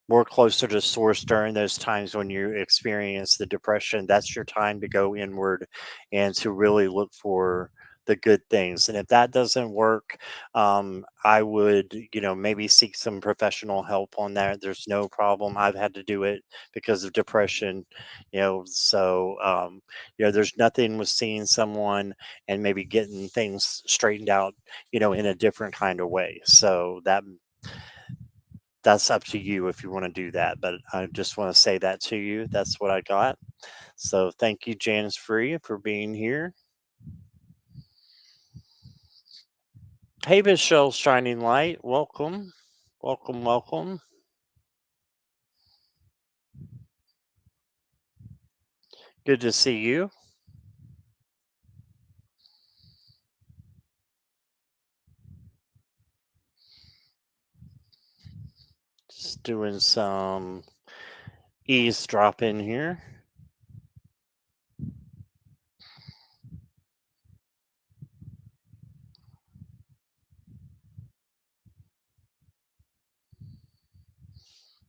more closer to source during those times when you experience the depression. That's your time to go inward and to really look for the good things. And if that doesn't work, I would, maybe seek some professional help on that. There's no problem. I've had to do it because of depression, so, there's nothing with seeing someone and maybe getting things straightened out, in a different kind of way. So that's up to you if you want to do that. But I just want to say that to you. That's what I got. So thank you, Janice Free, for being here. Hey, Michelle Shining Light. Welcome. Welcome, welcome. Good to see you. Just doing some eavesdropping here.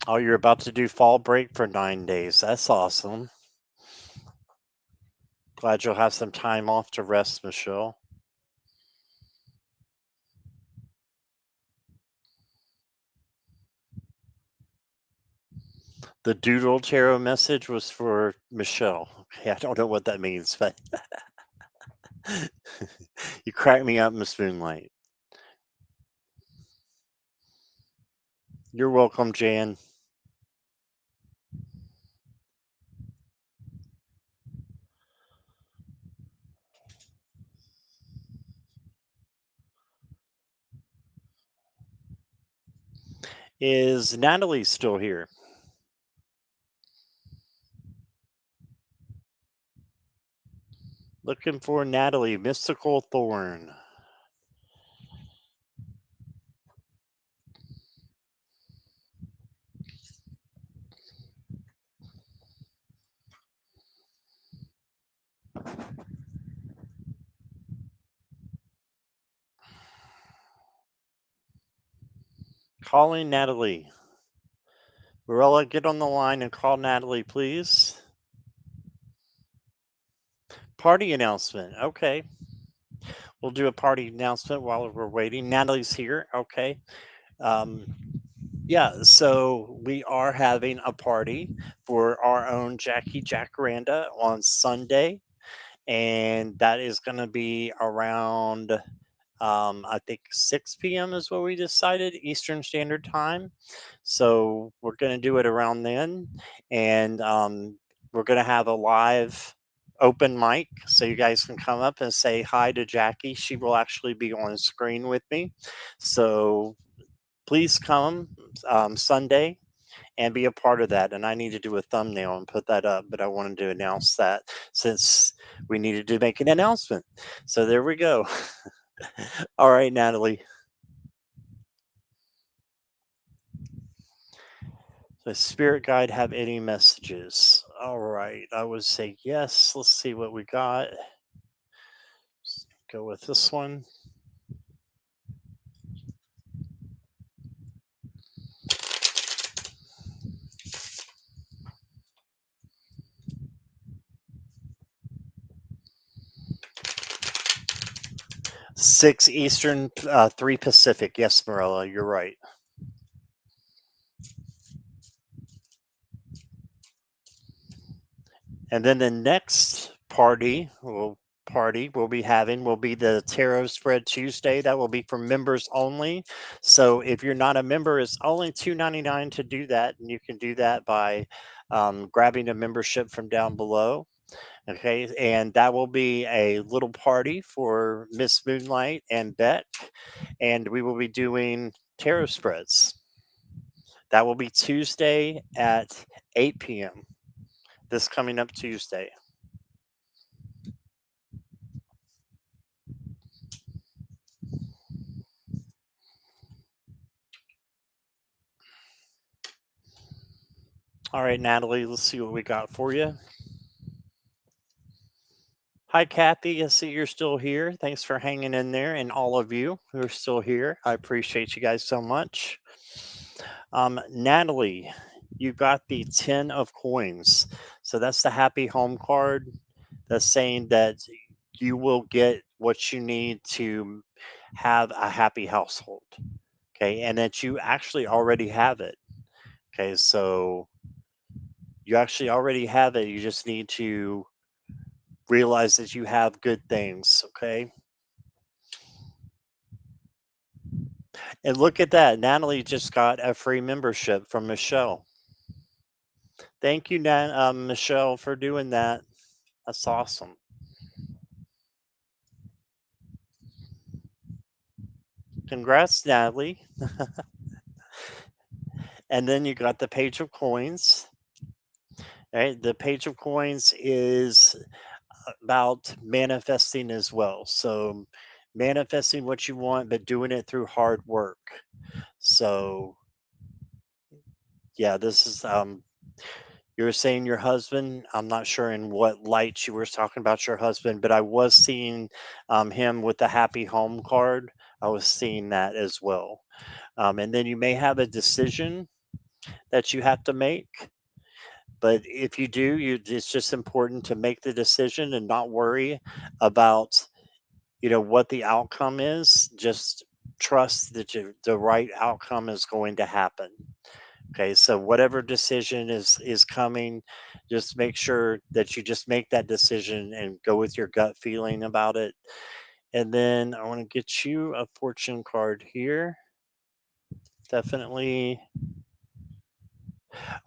Oh, you're about to do fall break for 9 days. That's awesome. Glad you'll have some time off to rest, Michelle. The Doodle Tarot message was for Michelle. Okay, I don't know what that means, but you crack me up, Miss Moonlight. You're welcome, Jan. Is Natalie still here? Looking for Natalie, Mystical Thorn. Calling Natalie. Morella, get on the line and call Natalie, please. Party announcement. Okay. We'll do a party announcement while we're waiting. Natalie's here. Okay. Um, yeah, so we are having a party for our own Jackie Jacaranda on Sunday, and that is going to be around, I think 6 p.m. is what we decided, Eastern Standard Time. So we're going to do it around then, and we're going to have a live. open mic, so you guys can come up and say hi to Jackie. She will actually be on screen with me. So please come Sunday and be a part of that. And I need to do a thumbnail and put that up, but I wanted to announce that since we needed to make an announcement. So there we go. All right, Natalie. Does Spirit Guide have any messages? All right, I would say yes. Let's see what we got. Go with this one. Six Eastern, three Pacific. Yes, Morella, you're right. And then the next party we'll be having will be the Tarot Spread Tuesday. That will be for members only. So if you're not a member, it's only $2.99 to do that, and you can do that by grabbing a membership from down below. Okay, and that will be a little party for Miss Moonlight and Beck, and we will be doing tarot spreads. That will be Tuesday at 8 p.m. This coming up Tuesday. All right, Natalie, let's see what we got for you. Hi, Kathy. I see you're still here. Thanks for hanging in there, and all of you who are still here. I appreciate you guys so much. Natalie, you got the 10 of coins. So that's the happy home card. That's saying that you will get what you need to have a happy household. Okay. And that you actually already have it. Okay. So you actually already have it. You just need to realize that you have good things. Okay. And look at that. Natalie just got a free membership from Michelle. Thank you, Michelle, for doing that. That's awesome. Congrats, Natalie. And then you got the Page of Coins. Right? The Page of Coins is about manifesting as well. So, manifesting what you want, but doing it through hard work. So, yeah, this is you were saying your husband. I'm not sure in what light you were talking about your husband, but I was seeing him with the happy home card. I was seeing that as well. And then you may have a decision that you have to make. But if you do, it's just important to make the decision and not worry about what the outcome is. Just trust that the right outcome is going to happen. Okay, so whatever decision is coming, just make sure that you just make that decision and go with your gut feeling about it. And then I want to get you a fortune card here. Definitely.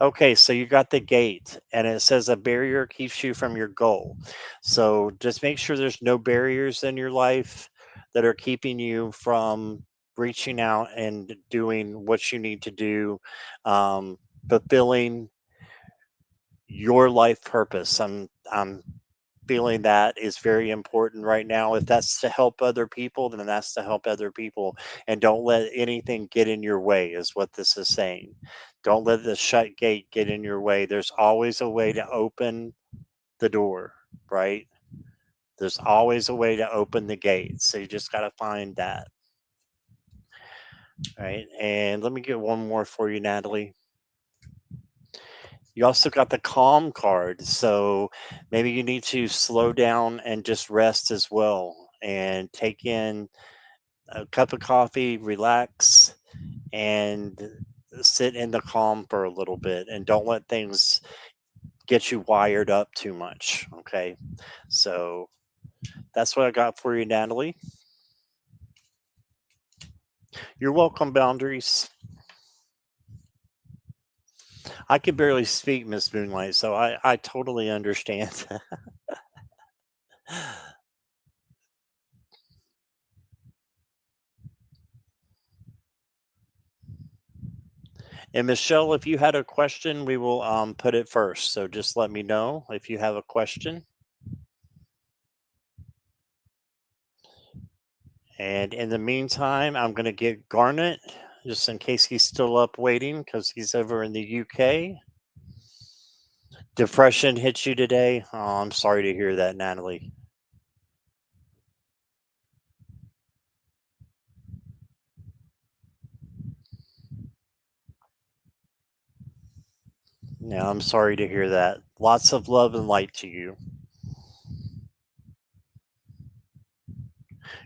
Okay, so you got the gate, and it says a barrier keeps you from your goal. So just make sure there's no barriers in your life that are keeping you from reaching out and doing what you need to do, fulfilling your life purpose. I'm feeling that is very important right now. If that's to help other people, then that's to help other people. And don't let anything get in your way, is what this is saying. Don't let the shut gate get in your way. There's always a way to open the door, right? There's always a way to open the gate. So you just got to find that, right? And let me get one more for you, Natalie. You also got the calm card. So maybe you need to slow down and just rest as well and take in a cup of coffee, relax, and sit in the calm for a little bit and don't let things get you wired up too much. Okay. So that's what I got for you, Natalie. You're welcome, Boundaries. I can barely speak, Miss Moonlight, so I totally understand. And Michelle, if you had a question, we will put it first. So just let me know if you have a question. And in the meantime, I'm going to get Garnet just in case he's still up waiting because he's over in the UK. Depression hit you today? Oh, I'm sorry to hear that, Natalie. Yeah, I'm sorry to hear that. Lots of love and light to you.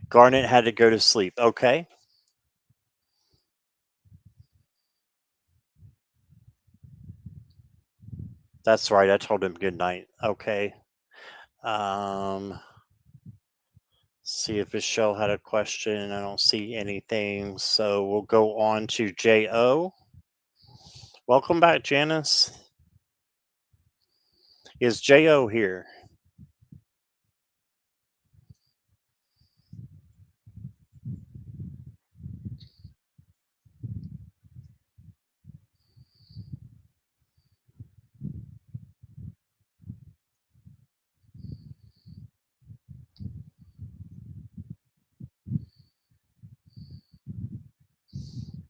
Garnet had to go to sleep. Okay. That's right. I told him good night. Okay. Um, see if Michelle had a question. I don't see anything. So we'll go on to J.O. Welcome back, Janice. Is J.O. here?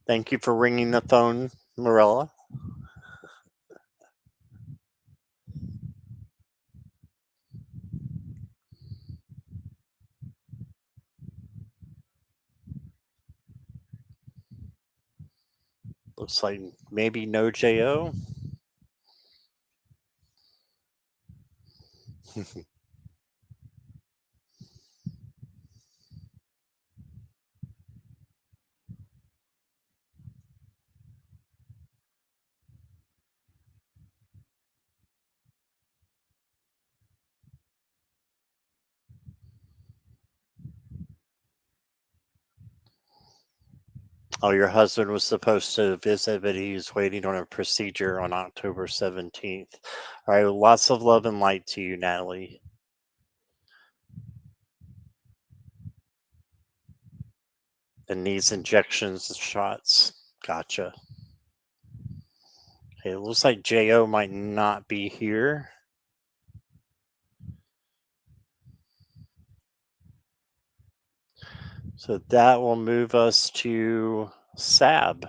Thank you for ringing the phone, Morella. Looks like maybe no J.O. Oh, your husband was supposed to visit, but he's waiting on a procedure on October 17th. All right, lots of love and light to you, Natalie. And needs injections and shots. Gotcha. Okay, it looks like Jo might not be here. So that will move us to Sab.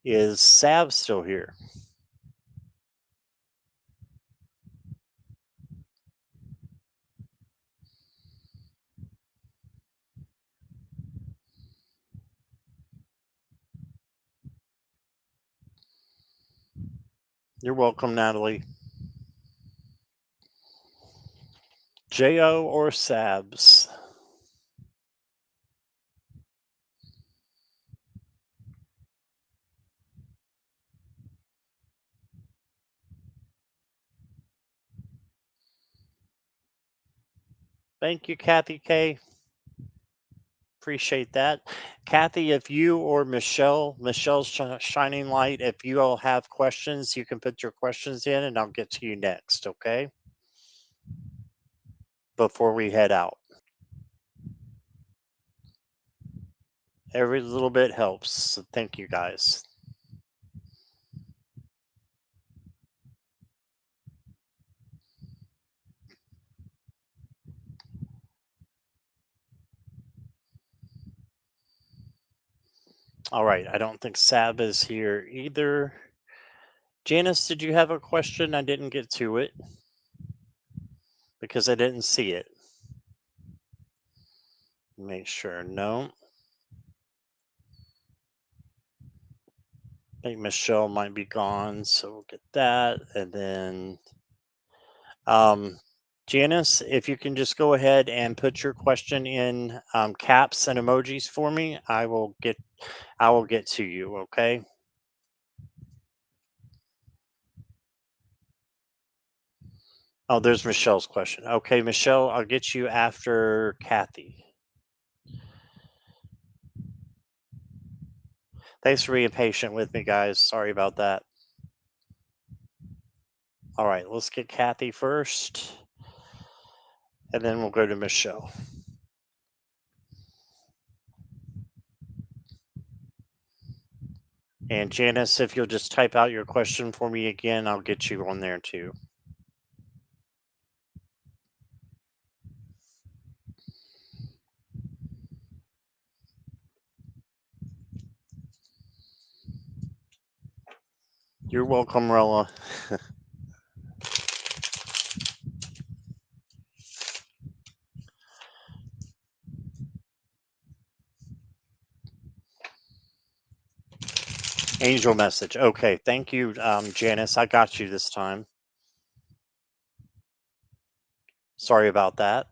Is Sab still here? You're welcome, Natalie. Jo or Sabs? Thank you, Kathy K. Appreciate that. Kathy, if you or Michelle's shining light, if you all have questions, you can put your questions in and I'll get to you next, okay? Before we head out. Every little bit helps. So thank you guys. All right. I don't think Sab is here either. Janice, did you have a question? I didn't get to it because I didn't see it. Make sure. No. I think Michelle might be gone, so we'll get that. And then um, Janice, if you can just go ahead and put your question in caps and emojis for me, I will get to you, okay? Oh, there's Michelle's question. Okay, Michelle, I'll get you after Kathy. Thanks for being patient with me, guys. Sorry about that. All right, let's get Kathy first. and then we'll go to Michelle. And Janice, if you'll just type out your question for me again, I'll get you on there too. You're welcome, Rella. Angel message. Okay, thank you, Janice. I got you this time. Sorry about that.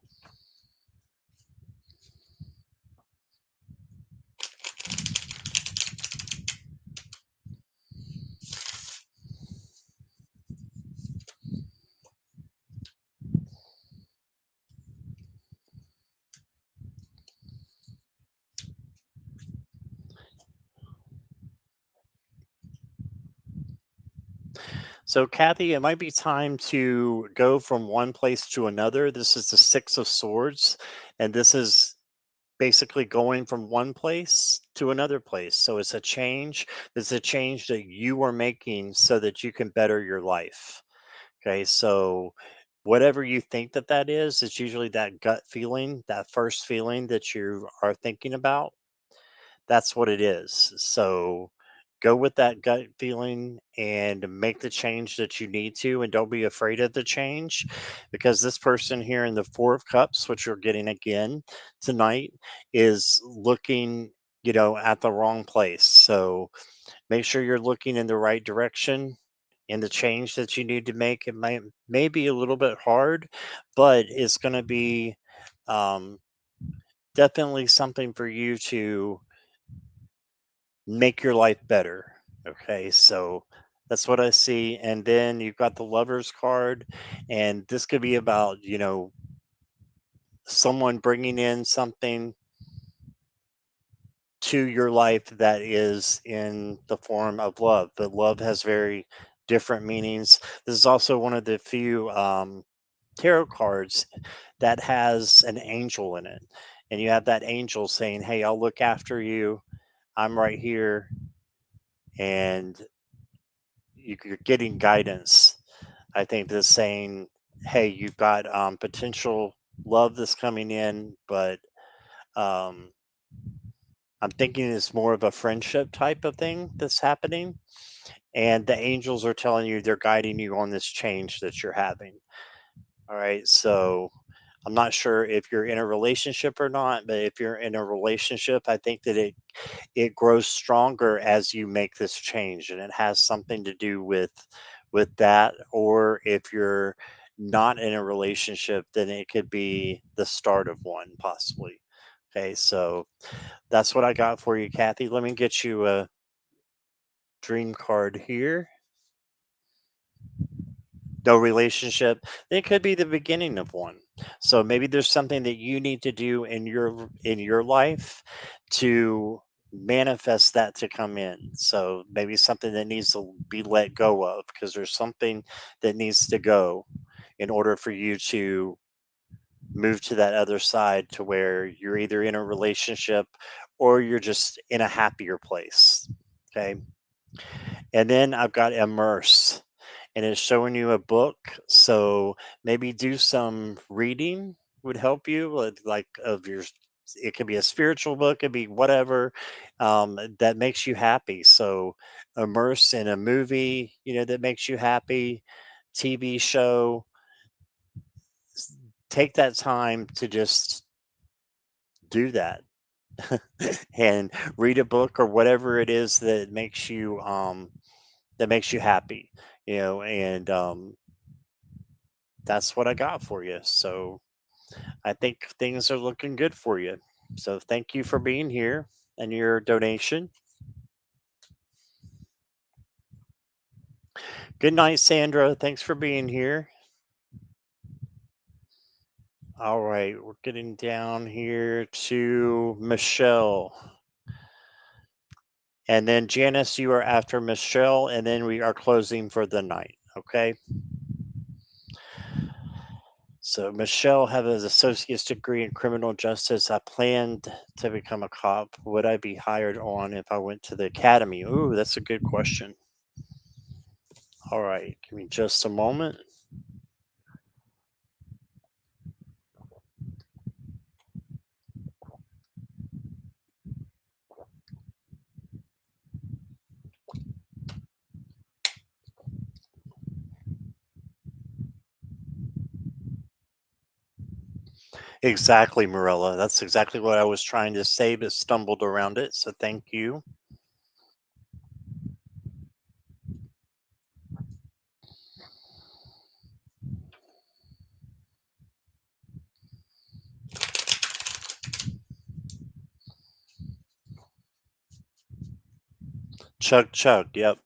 So, Kathy, it might be time to go from one place to another. This is the Six of Swords, and this is basically going from one place to another place. So, it's a change. It's a change that you are making so that you can better your life. Okay, so whatever you think that that is, it's usually that gut feeling, that first feeling that you are thinking about. That's what it is. So go with that gut feeling and make the change that you need to, and don't be afraid of the change, because this person here in the Four of Cups, which you're getting again tonight, is looking, at the wrong place. So make sure you're looking in the right direction. And the change that you need to make, it may be a little bit hard, but it's going to be um, definitely something for you to make your life better. Okay, so that's what I see. And then you've got the Lovers card, and this could be about, someone bringing in something to your life that is in the form of love. But love has very different meanings. This is also one of the few tarot cards that has an angel in it. And you have that angel saying, "Hey, I'll look after you. I'm right here." And you're getting guidance. I think that's saying, "Hey, you've got potential love that's coming in, but um, I'm thinking it's more of a friendship type of thing that's happening." And the angels are telling you they're guiding you on this change that you're having. All right. So I'm not sure if you're in a relationship or not, but if you're in a relationship, I think that it grows stronger as you make this change, and it has something to do with that. Or if you're not in a relationship, then it could be the start of one possibly. Okay, so that's what I got for you, Kathy. Let me get you a dream card here. No relationship, it could be the beginning of one. So maybe there's something that you need to do in your life to manifest that to come in. So maybe something that needs to be let go of, because there's something that needs to go in order for you to move to that other side, to where you're either in a relationship or you're just in a happier place. Okay, and then I've got immerse, and it's showing you a book. So maybe do some reading would help you, like of your. It could be a spiritual book, it could be whatever that makes you happy. So immerse in a movie, that makes you happy, TV show. Take that time to just do that and read a book or whatever it is that makes you happy, and that's what I got for you. So I think things are looking good for you. So thank you for being here and your donation. Good night, Sandra. Thanks for being here. All right, we're getting down here to Michelle. And then Janice, you are after Michelle, and then we are closing for the night. Okay. So Michelle have an associate's degree in criminal justice. I planned to become a cop. Would I be hired on if I went to the academy? Ooh, that's a good question. All right, give me just a moment. Exactly, Marilla. That's exactly what I was trying to say, but stumbled around it. So thank you. Chug chug. Yep.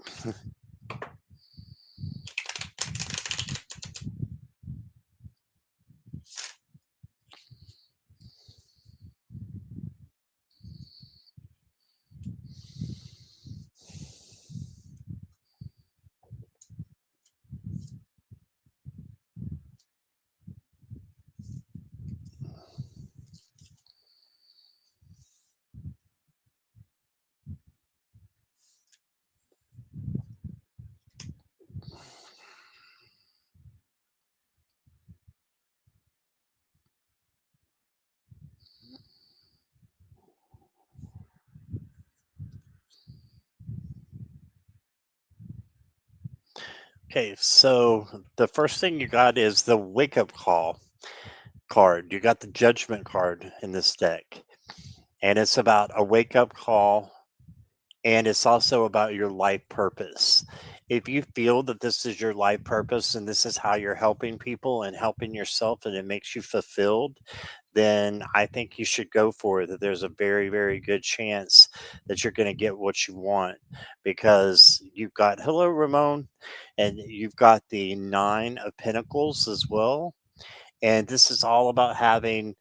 Okay, so the first thing you got is the wake up call card. You got the judgment card in this deck, and it's about a wake up call, and it's also about your life purpose. If you feel that this is your life purpose and this is how you're helping people and helping yourself and it makes you fulfilled, then I think you should go for it. That there's a very, very good chance that you're going to get what you want because you've got, hello, Ramon, and you've got the Nine of Pentacles as well. And this is all about having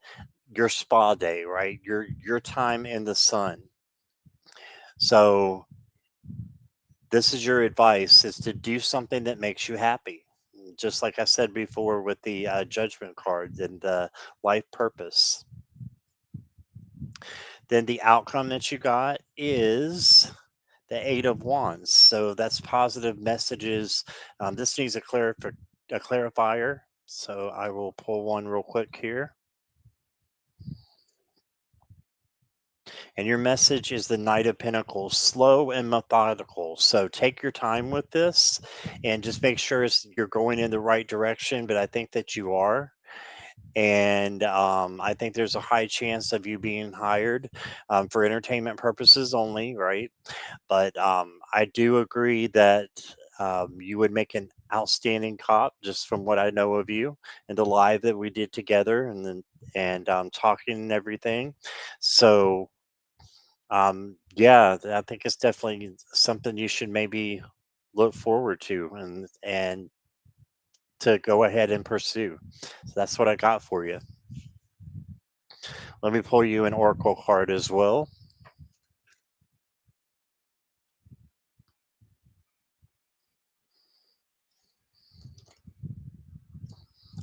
your spa day, right? Your time in the sun. So this is your advice is to do something that makes you happy. Just like I said before with the judgment cards and the life purpose. Then the outcome that you got is the Eight of Wands. So that's positive messages. This needs a clarifier. So I will pull one real quick here. And your message is the Knight of Pentacles, slow and methodical. So take your time with this and just make sure you're going in the right direction. But I think that you are. And I think there's a high chance of you being hired for entertainment purposes only, right? But I do agree that you would make an outstanding cop, just from what I know of you and the live that we did together, and then and talking and everything. So yeah, I think it's definitely something you should maybe look forward to and to go ahead and pursue. So that's what I got for you. Let me pull you an oracle card as well.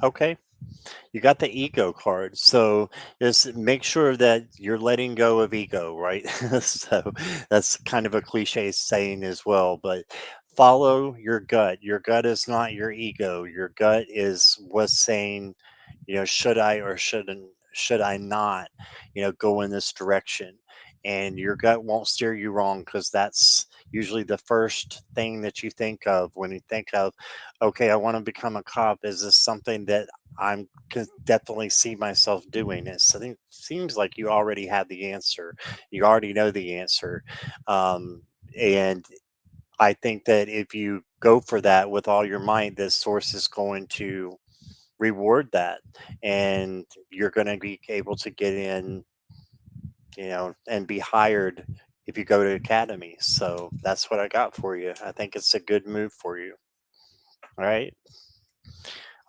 Okay. You got the ego card. So just make sure that you're letting go of ego, right? So that's kind of a cliche saying as well, but follow your gut. Your gut is not your ego. Your gut is what's saying, should I or should I not, go in this direction? And your gut won't steer you wrong because that's usually the first thing that you think of when you think of, okay, I want to become a cop. Is this something that I'm could definitely see myself doing it. So it seems like you already have the answer. You already know the answer. Um, and I think that if you go for that with all your might, this source is going to reward that. And you're going to be able to get in, and be hired if you go to academy. So that's what I got for you. I think it's a good move for you. All right.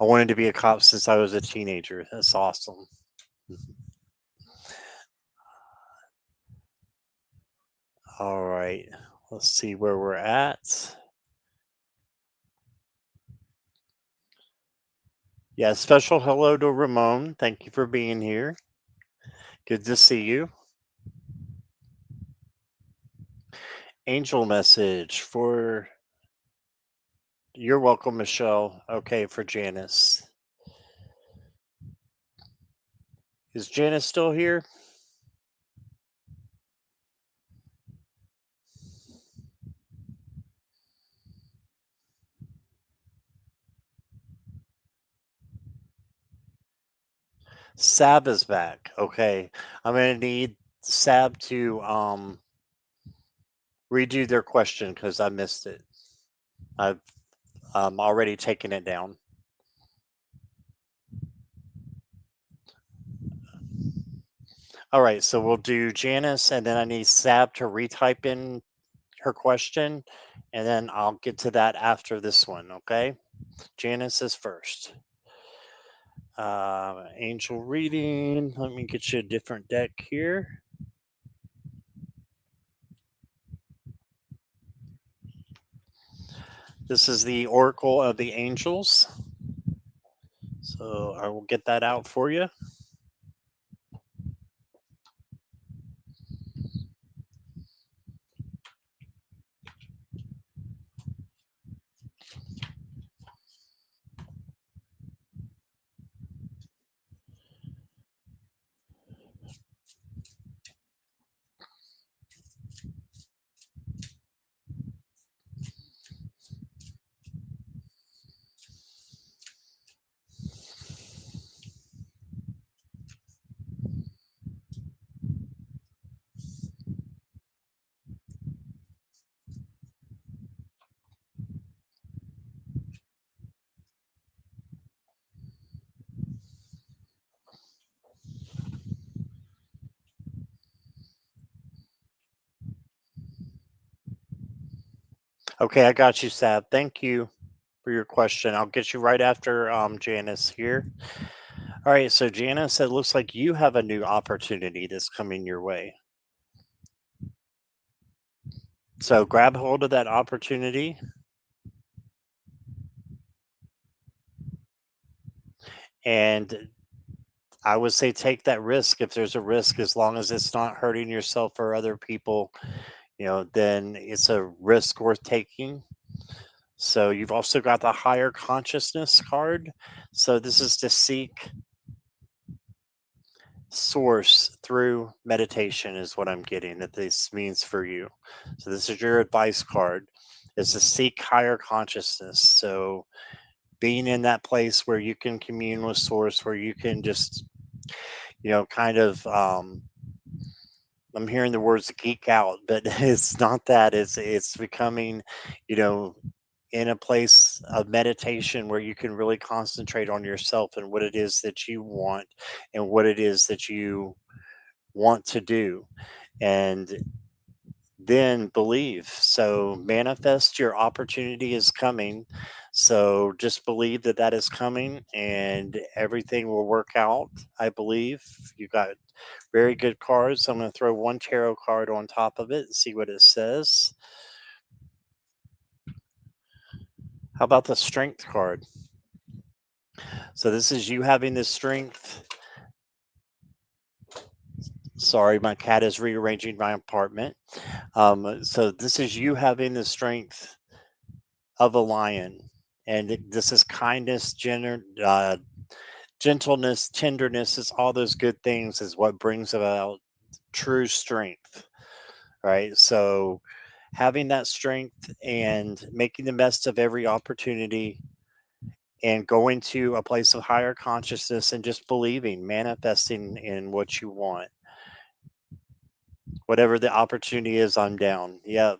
I wanted to be a cop since I was a teenager. That's awesome. All right. Let's see where we're at. Yeah, special hello to Ramon. Thank you for being here. Good to see you. Angel message for you're welcome, Michelle. Okay, for Janice. Is Janice still here? Sab is back. Okay. I'm gonna need Sab to redo their question because I missed it. I've already taken it down. All right, so we'll do Janice, and then I need Sab to retype in her question, and then I'll get to that after this one. Okay, Janice is first. Angel reading. Let me get you a different deck here. This is the Oracle of the Angels. So I will get that out for you. Okay, I got you, Sab. Thank you for your question. I'll get you right after Janice here. All right, so Janice, it looks like you have a new opportunity that's coming your way. So grab hold of that opportunity, and I would say take that risk if there's a risk, as long as it's not hurting yourself or other people, then it's a risk worth taking. So you've also got the higher consciousness card. So this is to seek source through meditation is what I'm getting that this means for you. So this is your advice card, is to seek higher consciousness. So being in that place where you can commune with source, where you can just, kind of I'm hearing the words geek out, but it's not that. It's becoming, you know, in a place of meditation where you can really concentrate on yourself and what it is that you want and what it is that you want to do. And then believe. So manifest your opportunity is coming. So just believe that that is coming and everything will work out. I believe you got very good cards. I'm going to throw one tarot card on top of it and see what it says. How about the strength card? So this is you having the strength. Sorry, my cat is rearranging my apartment. So this is you having the strength of a lion, and this is kindness, gentleness, tenderness. Is all those good things is what brings about true strength, right? So having that strength and making the best of every opportunity and going to a place of higher consciousness and just believing, manifesting in what you want. Whatever the opportunity is, I'm down. Yep.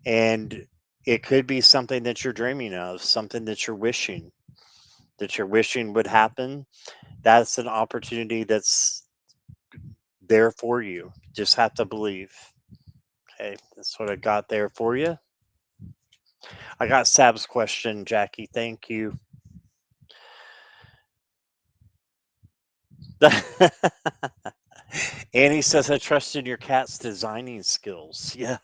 And it could be something that you're dreaming of, something that you're wishing would happen. That's an opportunity that's there for you. Just have to believe. Okay, that's what I got there for you. I got Sab's question, Jackie. Thank you. Annie says, I trust in your cat's designing skills. Yeah.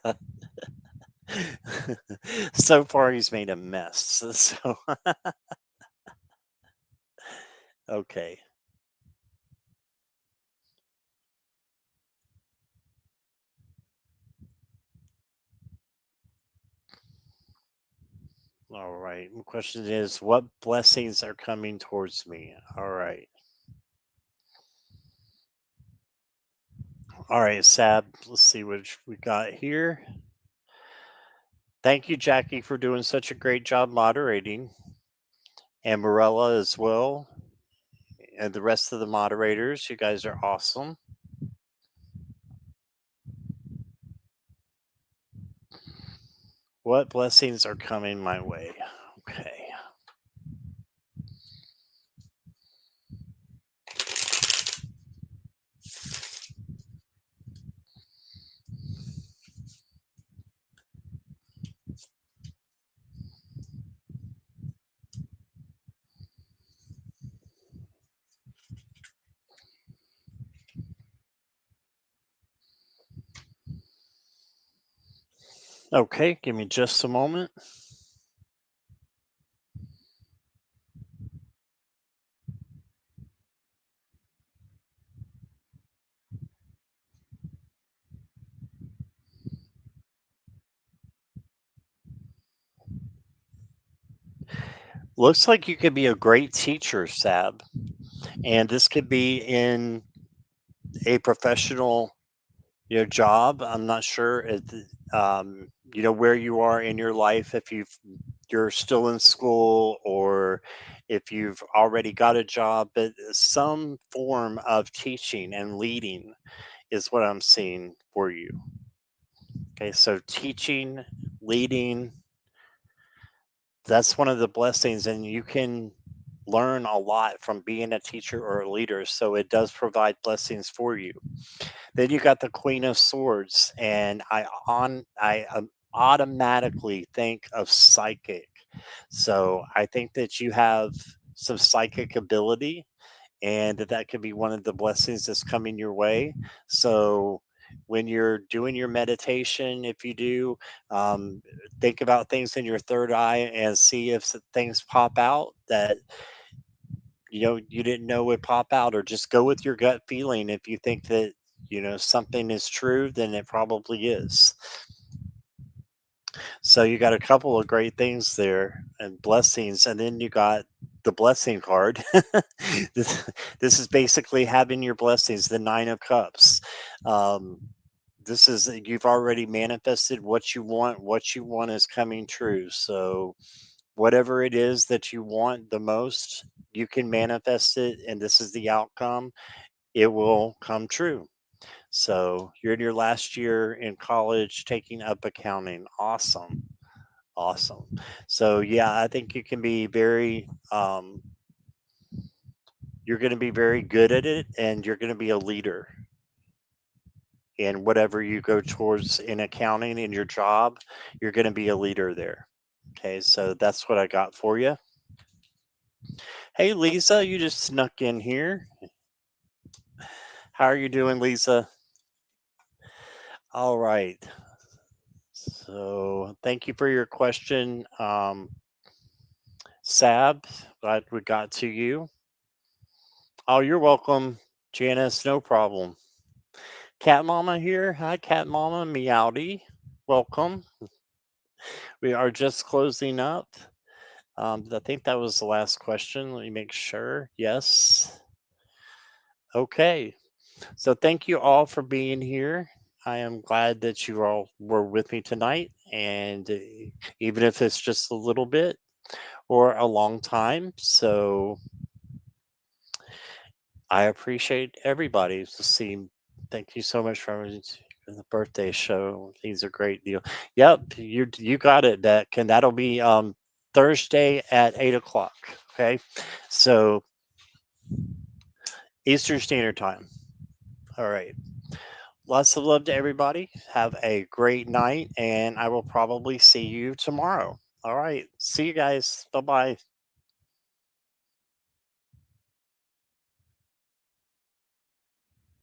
So far, he's made a mess. So, Okay. All right. The question is, what blessings are coming towards me? All right. All right, Sab. Let's see what we got here. Thank you, Jackie, for doing such a great job moderating, and Morella as well, and the rest of the moderators. You guys are awesome. What blessings are coming my way? Okay. Okay, give me just a moment. Looks like you could be a great teacher, Sab. And this could be in a professional, job. I'm not sure where you are in your life, if you're still in school or if you've already got a job, but some form of teaching and leading is what I'm seeing for you. Okay, so teaching, leading, that's one of the blessings, and you can learn a lot from being a teacher or a leader. So it does provide blessings for you. Then you got the Queen of Swords, and I automatically think of psychic. So I think that you have some psychic ability, and that could be one of the blessings that's coming your way. So when you're doing your meditation, if you do, um, think about things in your third eye and see if things pop out that you didn't know would pop out, or just go with your gut feeling. If you think that something is true, then it probably is. So you got a couple of great things there and blessings, and then you got the blessing card. this, this is basically having your blessings, the Nine of Cups. Um, this is you've already manifested what you want. What you want is coming true. So whatever it is that you want the most, you can manifest it, and this is the outcome. It will come true. So you're in your last year in college taking up accounting. Awesome. Awesome. So yeah, I think you can be you're going to be very good at it, and you're going to be a leader in whatever you go towards in accounting in your job. You're going to be a leader there. Okay, so that's what I got for you. Hey, Lisa, you just snuck in here. How are you doing, Lisa? All right. So thank you for your question, Sab. Glad we got to you. Oh, you're welcome, Janice. No problem. Cat Mama here. Hi, Cat Mama. Meowdy. Welcome. We are just closing up. I think that was the last question. Let me make sure. Yes. Okay. So thank you all for being here. I am glad that you all were with me tonight. And even if it's just a little bit or a long time. So I appreciate everybody. To see, thank you so much for the birthday show. These are great deal. Yep, you got it, Beck, and that'll be Thursday at 8 o'clock. Okay, so Eastern Standard Time. All right. Lots of love to everybody. Have a great night, and I will probably see you tomorrow. All right. See you guys. Bye bye.